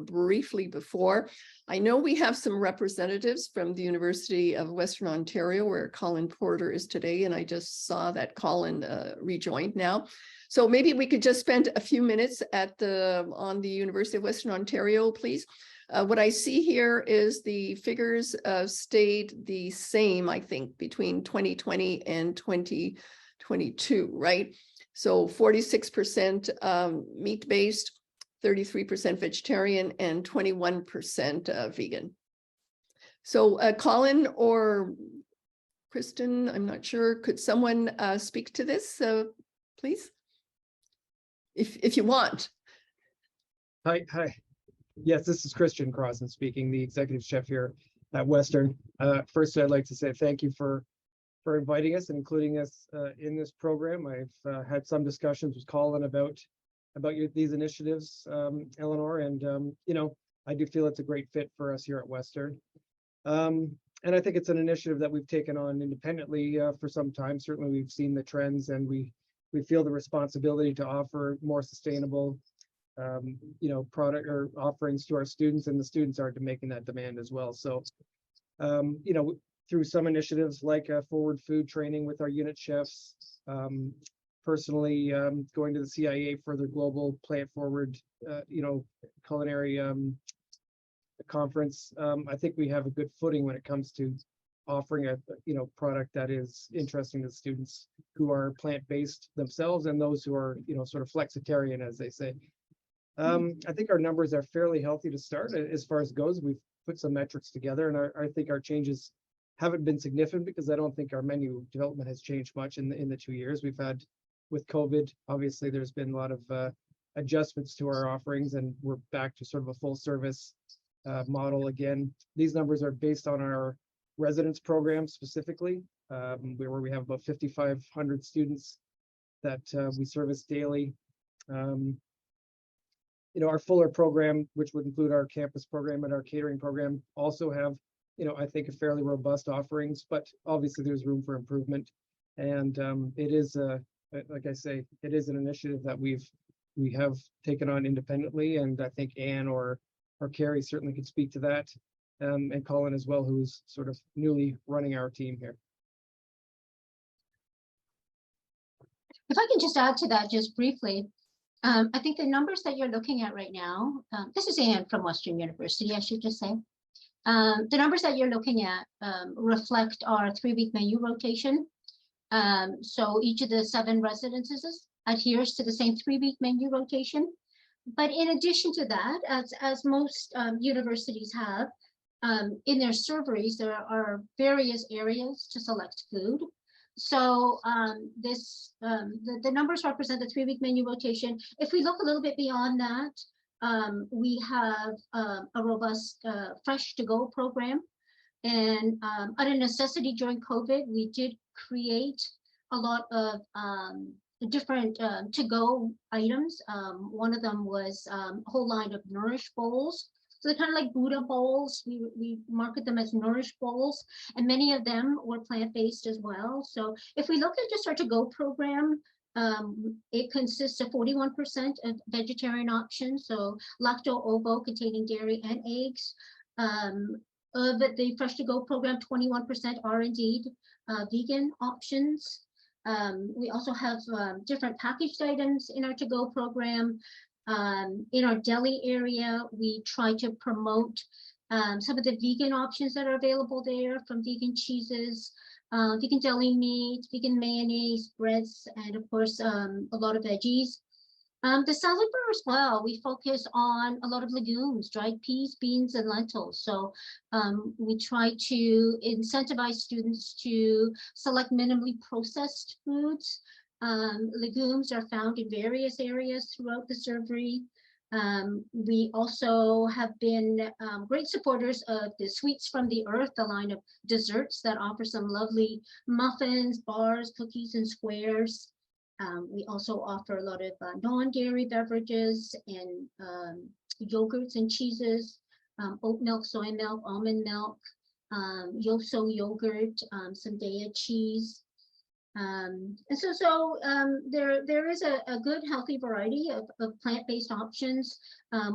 briefly before. I know we have some representatives from the University of Western Ontario, where Colin Porter is today, and I just saw that Colin rejoined now. So maybe we could just spend a few minutes on the University of Western Ontario, please. What I see here is the figures stayed the same, I think, between 2020 and 2022, right? So 46% meat-based, 33% vegetarian, and 21% vegan. So Colin or Kristen, I'm not sure, could someone speak to this, please? If you want. Hi. Yes, this is Christian Crossan speaking, the executive chef here at Western. First, I'd like to say thank you for inviting us and including us in this program. I've had some discussions with Colin about these initiatives, Eleanor, and you know, I do feel it's a great fit for us here at Western. And I think it's an initiative that we've taken on independently for some time. Certainly, we've seen the trends, and we feel the responsibility to offer more sustainable you know, product or offerings to our students, and the students are making that demand as well. So you know, through some initiatives like forward food training with our unit chefs, personally going to the CIA for their global plant forward you know, culinary conference. I think we have a good footing when it comes to offering a you know, product that is interesting to students who are plant-based themselves and those who are, you know, sort of flexitarian, as they say. I think our numbers are fairly healthy to start as far as goes. We've put some metrics together, and I think our changes haven't been significant because I don't think our menu development has changed much in the 2 years we've had with COVID. Obviously, there's been a lot of adjustments to our offerings, and we're back to sort of a full service model again. These numbers are based on our residence program specifically, where we have about 5,500 students that we service daily. You know, our fuller program, which would include our campus program and our catering program, also have, you know, I think a fairly robust offerings, but obviously there's room for improvement. And it is, like I say, it is an initiative that we have taken on independently, and I think Anne or Carrie certainly could speak to that, and Colin as well, who's sort of newly running our team here. If I can just add to that just briefly, I think the numbers that you're looking at right now, this is Anne from Western University, I should just say. The numbers that you're looking at reflect our 3-week menu rotation. So each of the 7 residences adheres to the same 3-week menu rotation. But in addition to that, as most universities have, in their serveries, there are various areas to select food. So the numbers represent the 3-week menu rotation. If we look a little bit beyond that, we have a robust fresh to go program. And out of necessity during COVID, we did create a lot of different to go items. One of them was a whole line of Nourish bowls. So they're kind of like Buddha bowls. We market them as Nourish bowls, and many of them were plant-based as well. So if we look at just our to-go program, it consists of 41% of vegetarian options, so lacto-ovo containing dairy and eggs. Of the fresh to-go program, 21% are indeed vegan options. We also have different packaged items in our to-go program. In our deli area, we try to promote some of the vegan options that are available there, from vegan cheeses, vegan deli meat, vegan mayonnaise, breads, and of course, a lot of veggies. The salad bar as well, we focus on a lot of legumes, dried peas, beans, and lentils. So we try to incentivize students to select minimally processed foods. Legumes are found in various areas throughout the servery. We also have been great supporters of the Sweets from the Earth, the line of desserts that offer some lovely muffins, bars, cookies, and squares. We also offer a lot of non-dairy beverages and yogurts and cheeses, oat milk, soy milk, almond milk, Yoso yogurt, some Daya cheese. And there is a good healthy variety of plant-based options.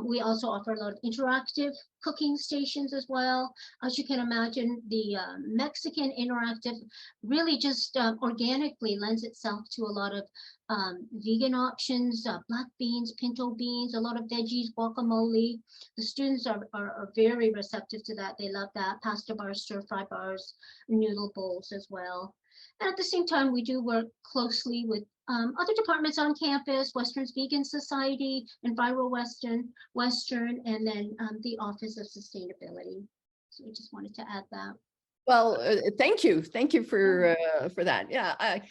We also offer a lot of interactive cooking stations as well. As you can imagine, the Mexican interactive really just organically lends itself to a lot of vegan options, black beans, pinto beans, a lot of veggies, guacamole. The students are very receptive to that. They love that. Pasta bars, stir fry bars, noodle bowls as well. And at the same time, we do work closely with other departments on campus, Western's Vegan Society, Enviro Western, and then the Office of Sustainability. So we just wanted to add that. Well, thank you. Thank you for that. Yeah, I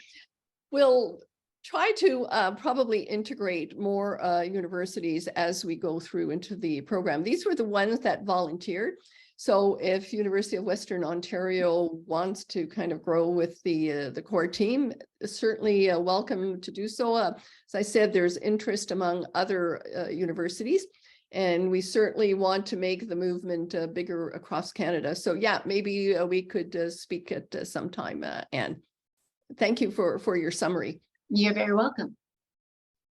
will try to probably integrate more universities as we go through into the program. These were the ones that volunteered. So if University of Western Ontario wants to kind of grow with the core team, certainly welcome to do so. As I said, there's interest among other universities, and we certainly want to make the movement bigger across Canada. So yeah, maybe we could speak at some time, Anne. Thank you for your summary. You're very welcome.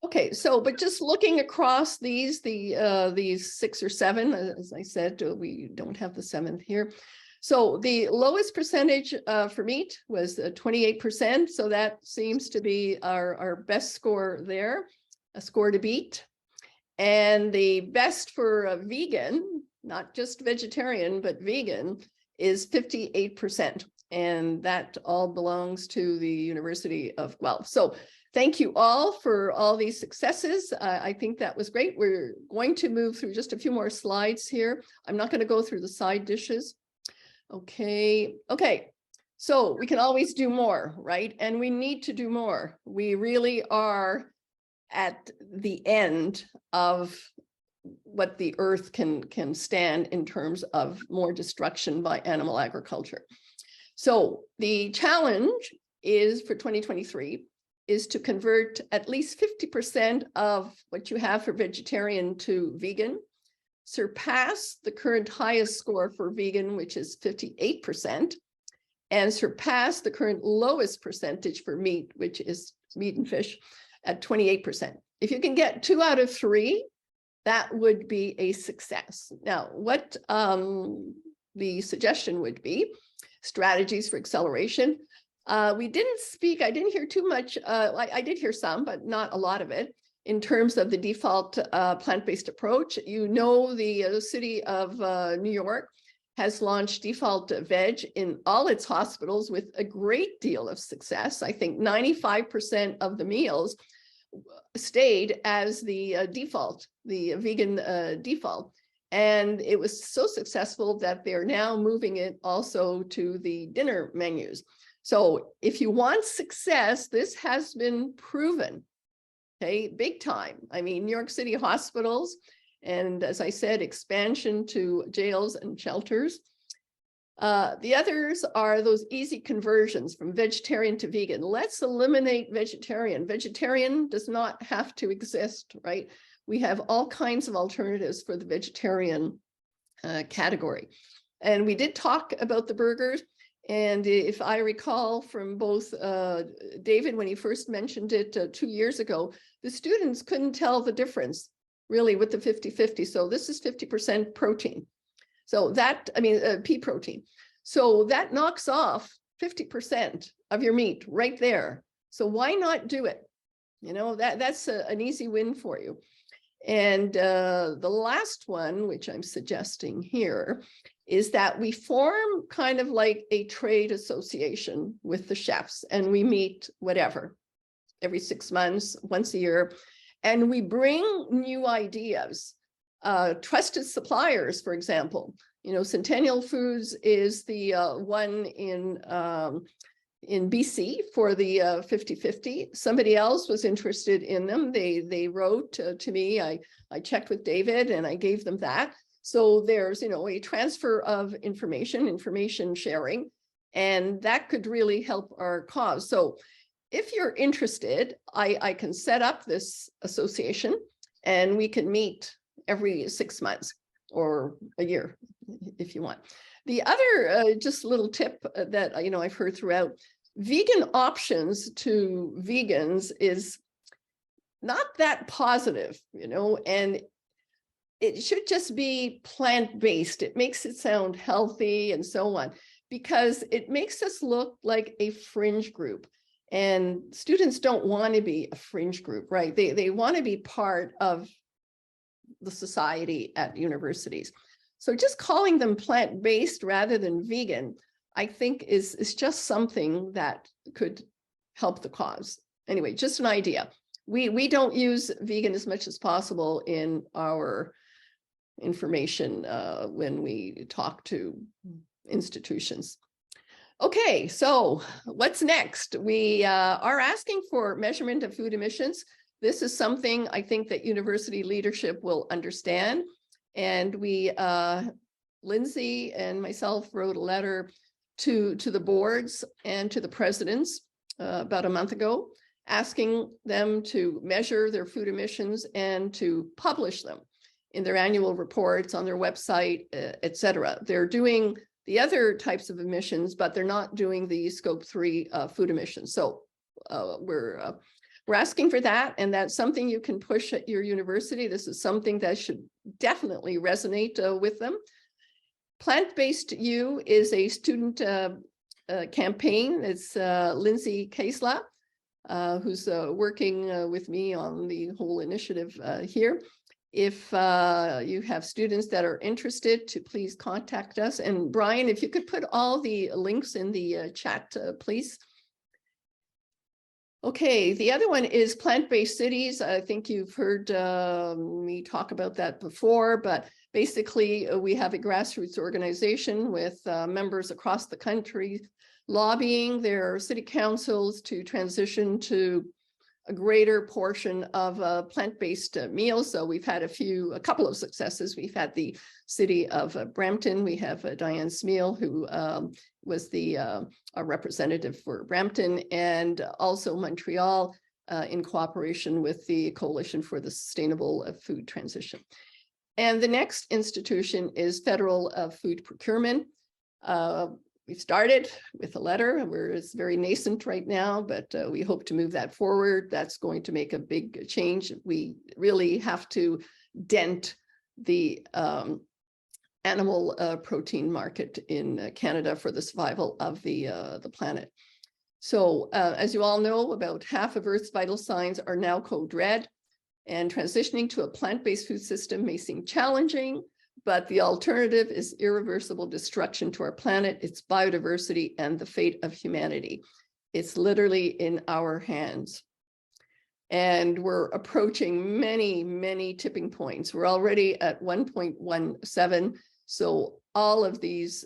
Okay, so but just looking across these 6 or 7, as I said, we don't have the 7th here. So the lowest percentage for meat was 28%. So that seems to be our best score there, a score to beat. And the best for vegan, not just vegetarian, but vegan, is 58%. And that all belongs to the University of Guelph. So thank you all for all these successes. I think that was great. We're going to move through just a few more slides here. I'm not going to go through the side dishes. Okay. So we can always do more, right? And we need to do more. We really are at the end of what the earth can stand in terms of more destruction by animal agriculture. So the challenge is for 2023 is to convert at least 50% of what you have for vegetarian to vegan, surpass the current highest score for vegan, which is 58%, and surpass the current lowest percentage for meat, which is meat and fish, at 28%. If you can get 2 out of 3, that would be a success. Now, what the suggestion would be, strategies for acceleration. We didn't speak, I didn't hear too much, I did hear some, but not a lot of it, in terms of the default plant-based approach. You know, the city of New York has launched default veg in all its hospitals with a great deal of success. I think 95% of the meals stayed as the default, the vegan default. And it was so successful that they're now moving it also to the dinner menus. So if you want success, this has been proven, okay, big time. I mean, New York City hospitals, and as I said, expansion to jails and shelters. The others are those easy conversions from vegetarian to vegan. Let's eliminate vegetarian. Vegetarian does not have to exist, right? We have all kinds of alternatives for the vegetarian category. And we did talk about the burgers. And if I recall from both David, when he first mentioned it 2 years ago, the students couldn't tell the difference really with the 50-50. So this is 50% protein. So that, I mean, pea protein. So that knocks off 50% of your meat right there. So why not do it? You know, that's an easy win for you. And the last one, which I'm suggesting here, is that we form kind of like a trade association with the chefs, and we meet whatever, every 6 months, once a year, and we bring new ideas. Trusted suppliers, for example, you know, Centennial Foods is the one in in BC for the 50-50. Somebody else was interested in them. They wrote to me. I checked with David and I gave them that. So there's, a transfer of information sharing, and that could really help our cause. So if you're interested, I can set up this association and we can meet every 6 months or a year if you want. The other just little tip that I've heard throughout, vegan options to vegans is not that positive, and it should just be plant-based. It makes it sound healthy and so on, because it makes us look like a fringe group. And students don't want to be a fringe group, right? They want to be part of the society at universities. So just calling them plant-based rather than vegan, I think is just something that could help the cause. Anyway, just an idea. We don't use vegan as much as possible in our information when we talk to institutions. Okay, so what's next? We are asking for measurement of food emissions. This is something I think that university leadership will understand. And we, Lindsay and myself wrote a letter to the boards and to the presidents about a month ago, asking them to measure their food emissions and to publish them in their annual reports on their website, et cetera. They're doing the other types of emissions, but they're not doing the scope 3 food emissions. So we're asking for that, and that's something you can push at your university. This is something that should definitely resonate with them. Plant-Based U is a student campaign. It's Lindsay Kaisla, who's working with me on the whole initiative here. If you have students that are interested, to please contact us. And Brian, if you could put all the links in the chat, please. Okay, the other one is plant-based cities. I think you've heard me talk about that before, but basically we have a grassroots organization with members across the country lobbying their city councils to transition to a greater portion of plant-based meals. So we've had a couple of successes. We've had the city of Brampton. We have Diane Smeal, who was the representative for Brampton, and also Montreal in cooperation with the Coalition for the Sustainable Food Transition. And the next institution is federal food procurement. We've started with a letter where it's very nascent right now, but we hope to move that forward. That's going to make a big change. We really have to dent the animal protein market in Canada for the survival of the planet. So as you all know, about half of Earth's vital signs are now code red, and transitioning to a plant-based food system may seem challenging, but the alternative is irreversible destruction to our planet, its biodiversity, and the fate of humanity. It's literally in our hands. And we're approaching many, many tipping points. We're already at 1.17. So all of these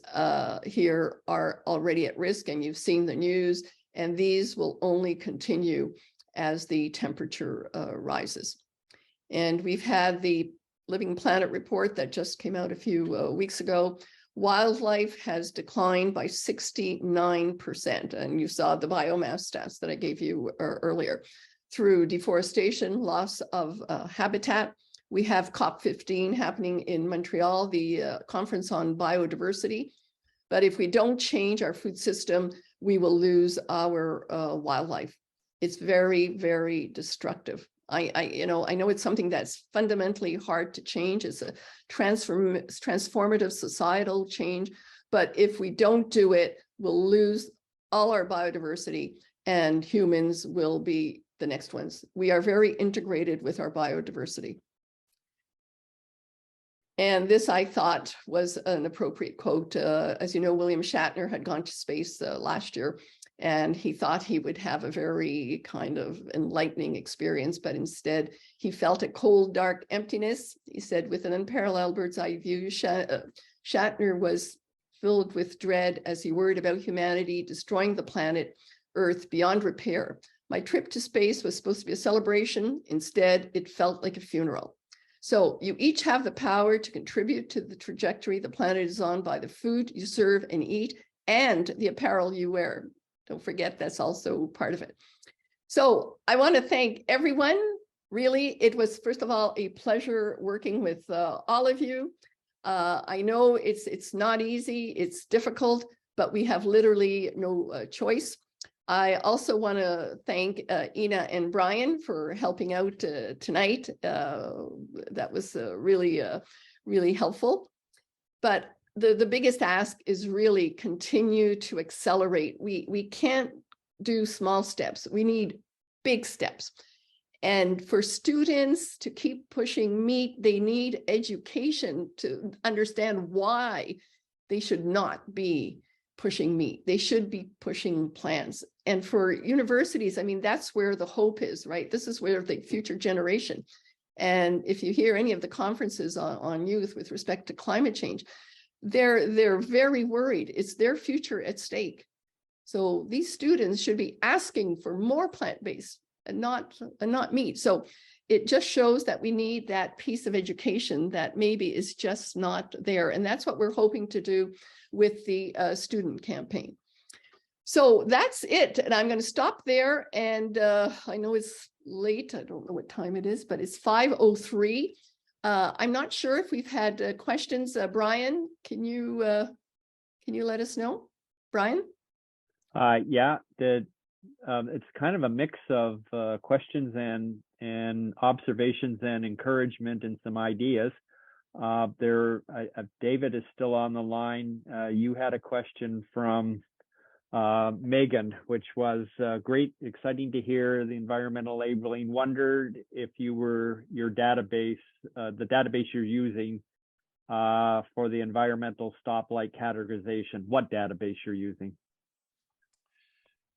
here are already at risk, and you've seen the news, and these will only continue as the temperature rises. And we've had the Living Planet report that just came out a few weeks ago. Wildlife has declined by 69%. And you saw the biomass stats that I gave you earlier. Through deforestation, loss of habitat. We have COP15 happening in Montreal, the conference on biodiversity. But if we don't change our food system, we will lose our wildlife. It's very, very destructive. I know it's something that's fundamentally hard to change. It's a transformative societal change. But if we don't do it, we'll lose all our biodiversity, and humans will be the next ones. We are very integrated with our biodiversity. And this, I thought, was an appropriate quote. As you know, William Shatner had gone to space last year, and he thought he would have a very kind of enlightening experience, but instead he felt a cold, dark emptiness. He said, with an unparalleled bird's eye view, Shatner was filled with dread as he worried about humanity destroying the planet Earth beyond repair. My trip to space was supposed to be a celebration. Instead, it felt like a funeral. So you each have the power to contribute to the trajectory the planet is on by the food you serve and eat and the apparel you wear. Don't forget, that's also part of it. So I want to thank everyone. Really, it was, first of all, a pleasure working with all of you. I know it's not easy, it's difficult, but we have literally no choice. I also want to thank Ina and Brian for helping out tonight. That was really helpful. But the biggest ask is really continue to accelerate. We can't do small steps. We need big steps. And for students to keep pushing meat, they need education to understand why they should not be pushing meat. They should be pushing plants. And for universities, I mean, that's where the hope is, right? This is where the future generation. And if you hear any of the conferences on youth with respect to climate change, they're very worried. It's their future at stake. So these students should be asking for more plant-based and not meat. So it just shows that we need that piece of education that maybe is just not there. And that's what we're hoping to do with the student campaign. So that's it. And I'm going to stop there. And I know it's late. I don't know what time it is, but it's 5:03. I'm not sure if we've had questions. Brian, can you let us know? Brian? Yeah, it's kind of a mix of questions and observations and encouragement and some ideas. David is still on the line. You had a question from Megan, which was great, exciting to hear the environmental labeling. Wondered if your database, the database you're using for the environmental stoplight categorization, what database you're using.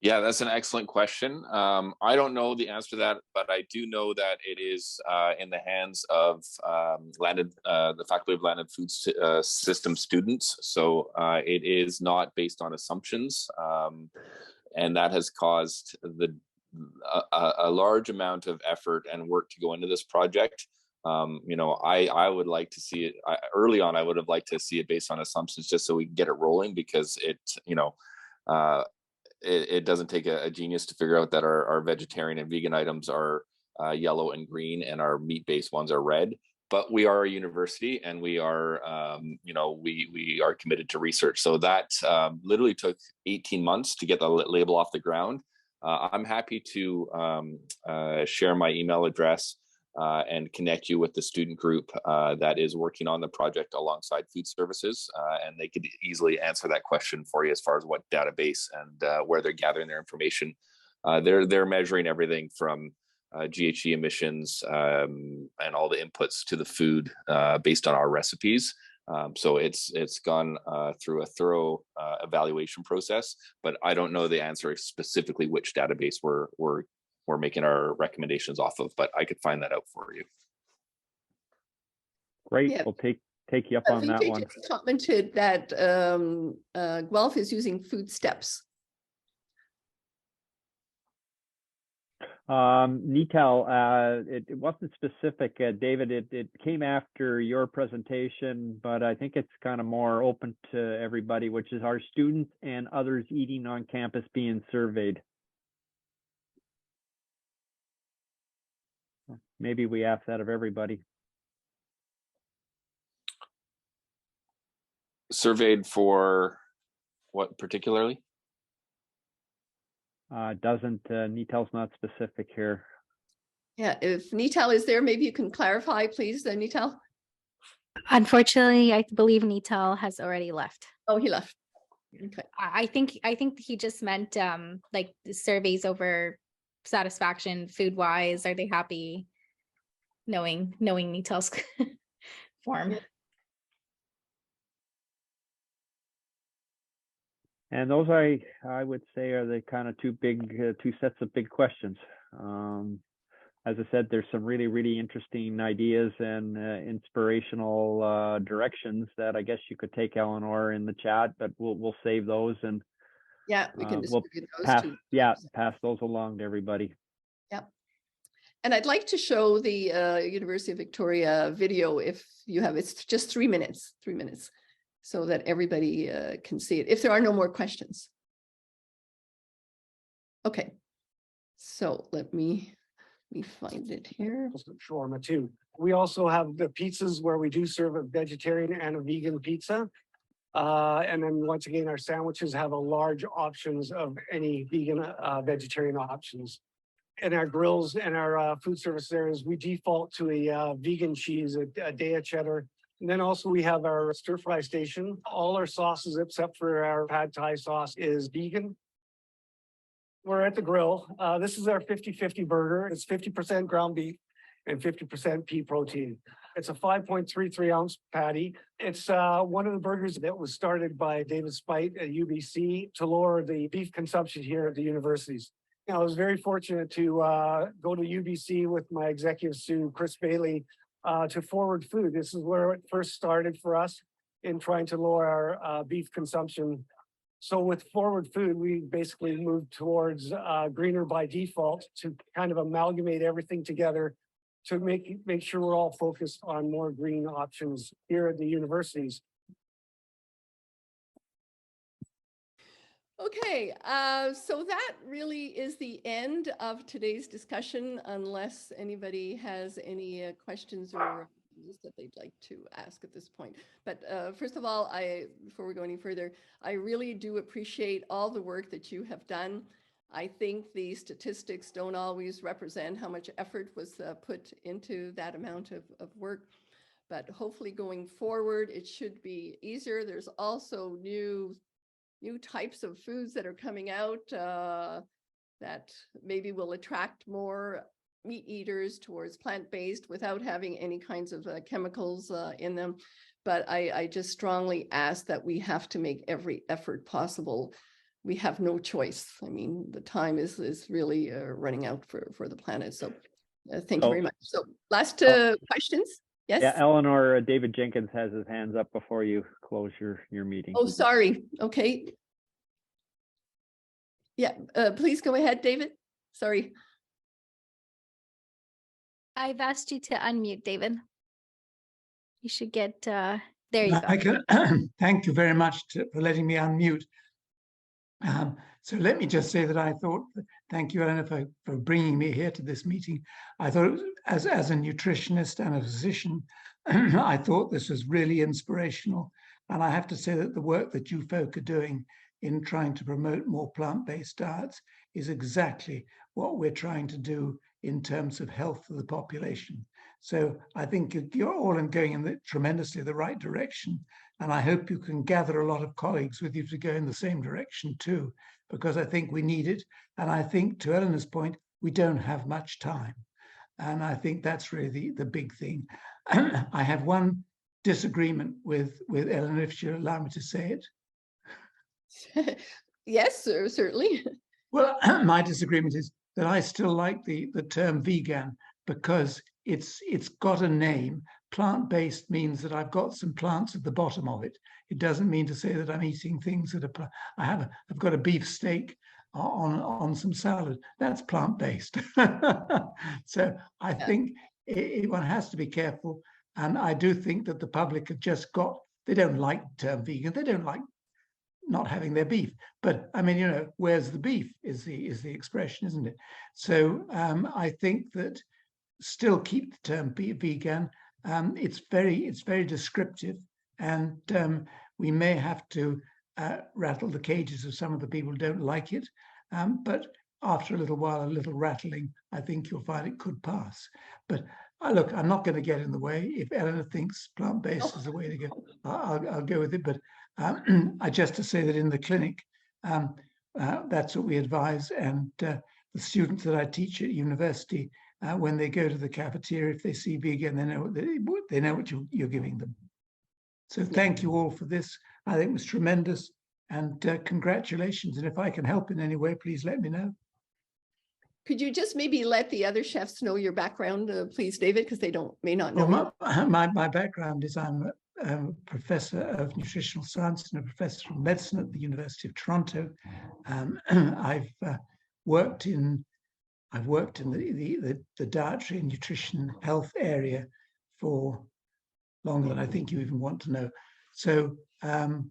Yeah, that's an excellent question. I don't know the answer to that, but I do know that it is in the hands of the Faculty of Land and Food System students. So it is not based on assumptions, and that has caused a large amount of effort and work to go into this project. I would like to see it early on. I would have liked to see it based on assumptions, just so we can get it rolling, because it doesn't take a genius to figure out that our vegetarian and vegan items are yellow and green, and our meat-based ones are red. But we are a university, and we are, we are committed to research. So that literally took 18 months to get the label off the ground. I'm happy to share my email address and connect you with the student group that is working on the project alongside food services, and they could easily answer that question for you as far as what database and where they're gathering their information. They're measuring everything from GHG emissions and all the inputs to the food based on our recipes. So it's gone through a thorough evaluation process, but I don't know the answer specifically which database we're making our recommendations off of, but I could find that out for you. Great. Yeah. We'll take you up on that one. Just commented that Guelph is using food steps. Nital, it wasn't specific, David. It came after your presentation, but I think it's kind of more open to everybody, which is, our students and others eating on campus being surveyed. Maybe we ask that of everybody. Surveyed for what particularly? Nital's not specific here. Yeah, if Nital is there, maybe you can clarify, please, Nital. Unfortunately, I believe Nital has already left. Oh, he left. Okay. I think he just meant like the surveys over satisfaction food wise. Are they happy? Knowing Nital's form. And those I would say are the kind of two sets of big questions. as I said, there's some really, really interesting ideas and inspirational directions that I guess you could take, Eleanor, in the chat, but we'll save those and Yeah, we can we'll distribute those pass, to. pass those along to everybody. Yep. And I'd like to show the University of Victoria video if you have, it's just 3 minutes, so that everybody can see it, if there are no more questions. Okay, so let me find it here. Shawarma too. We also have the pizzas where we do serve a vegetarian and a vegan pizza. And then once again, our sandwiches have a large options of any vegan, vegetarian options. In our grills and our food service areas, we default to a vegan cheese, a Dea cheddar. And then also we have our stir fry station. All our sauces except for our pad thai sauce is vegan. We're at the grill. This is our 50-50 burger. It's 50% ground beef and 50% pea protein. It's a 5.33 ounce patty. It's one of the burgers that was started by David Spite at UBC to lower the beef consumption here at the universities. I was very fortunate to go to UBC with my executive Sue, Chris Bailey, to Forward Food. This is where it first started for us in trying to lower our beef consumption. So with Forward Food, we basically moved towards greener by default to kind of amalgamate everything together to make sure we're all focused on more green options here at the universities. Okay, so that really is the end of today's discussion, unless anybody has any questions or that they'd like to ask at this point. But first of all, before we go any further, I really do appreciate all the work that you have done. I think the statistics don't always represent how much effort was put into that amount of work. But hopefully going forward, it should be easier. There's also new types of foods that are coming out that maybe will attract more meat eaters towards plant-based without having any kinds of chemicals in them. But I just strongly ask that we have to make every effort possible. We have no choice. I mean, the time is really running out for the planet. So thank you very much. So last questions. Yes. Yeah, Eleanor, David Jenkins has his hands up before you close your meeting. Oh, sorry. Okay. Yeah, please go ahead, David. Sorry. I've asked you to unmute, David. You should get, there you go. I can, thank you very much for letting me unmute. So let me just say that I thought, thank you, Eleanor, for bringing me here to this meeting. I thought as a nutritionist and a physician, I thought this was really inspirational. And I have to say that the work that you folk are doing in trying to promote more plant-based diets is exactly what we're trying to do in terms of health of the population. So I think you're all going in tremendously the right direction. And I hope you can gather a lot of colleagues with you to go in the same direction too, because I think we need it. And I think, to Eleanor's point, we don't have much time. And I think that's really the big thing. I have one disagreement with Eleanor, if she'll allow me to say it. Yes, sir, certainly. Well, my disagreement is that I still like the term vegan because it's got a name. Plant-based means that I've got some plants at the bottom of it. It doesn't mean to say that I'm eating things that are. I've got a beef steak on some salad. That's plant-based. So I think one has to be careful, and I do think that the public have just got. They don't like the term vegan. They don't like not having their beef, but I mean, where's the beef is the expression, isn't it? So I think that still keep the term vegan. It's very descriptive, and we may have to rattle the cages of some of the people who don't like it. But after a little while, a little rattling, I think you'll find it could pass. But look, I'm not going to get in the way. If Eleanor thinks plant-based is the way to go, I'll go with it. But I just to say that in the clinic, that's what we advise. And the students that I teach at university, when they go to the cafeteria, if they see vegan, they know what you're giving them. So thank you all for this. I think it was tremendous, and congratulations. And if I can help in any way, please let me know. Could you just maybe let the other chefs know your background, please, David, because they may not know you? Well, my background is I'm a professor of nutritional science and a professor of medicine at the University of Toronto. I've worked in the dietary and nutrition health area for longer than I think you even want to know. So and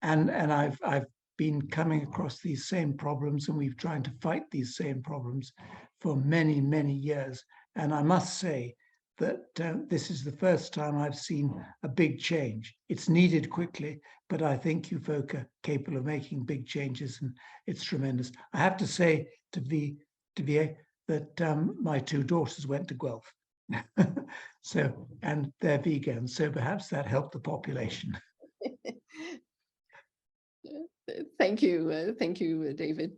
I've been coming across these same problems, and we've tried to fight these same problems for many, many years. And I must say that this is the first time I've seen a big change. It's needed quickly, but I think you folk are capable of making big changes, and it's tremendous. I have to say to VA that my two daughters went to Guelph. So, and they're vegan, so perhaps that helped the population. Thank you, David.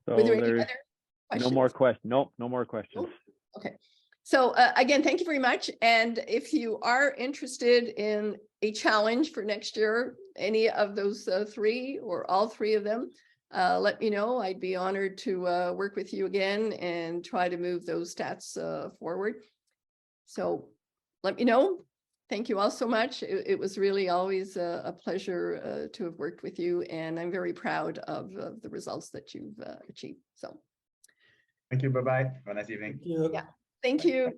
So Were there any there's other questions? no more questions. Nope, no more questions. Okay. So again, thank you very much. And if you are interested in a challenge for next year, any of those three or all three of them, let me know. I'd be honored to work with you again and try to move those stats forward. So let me know. Thank you all so much. It was really always a pleasure to have worked with you, and I'm very proud of the results that you've achieved. So Thank you. Bye-bye. Have a nice evening. Thank you. Yeah. Thank you.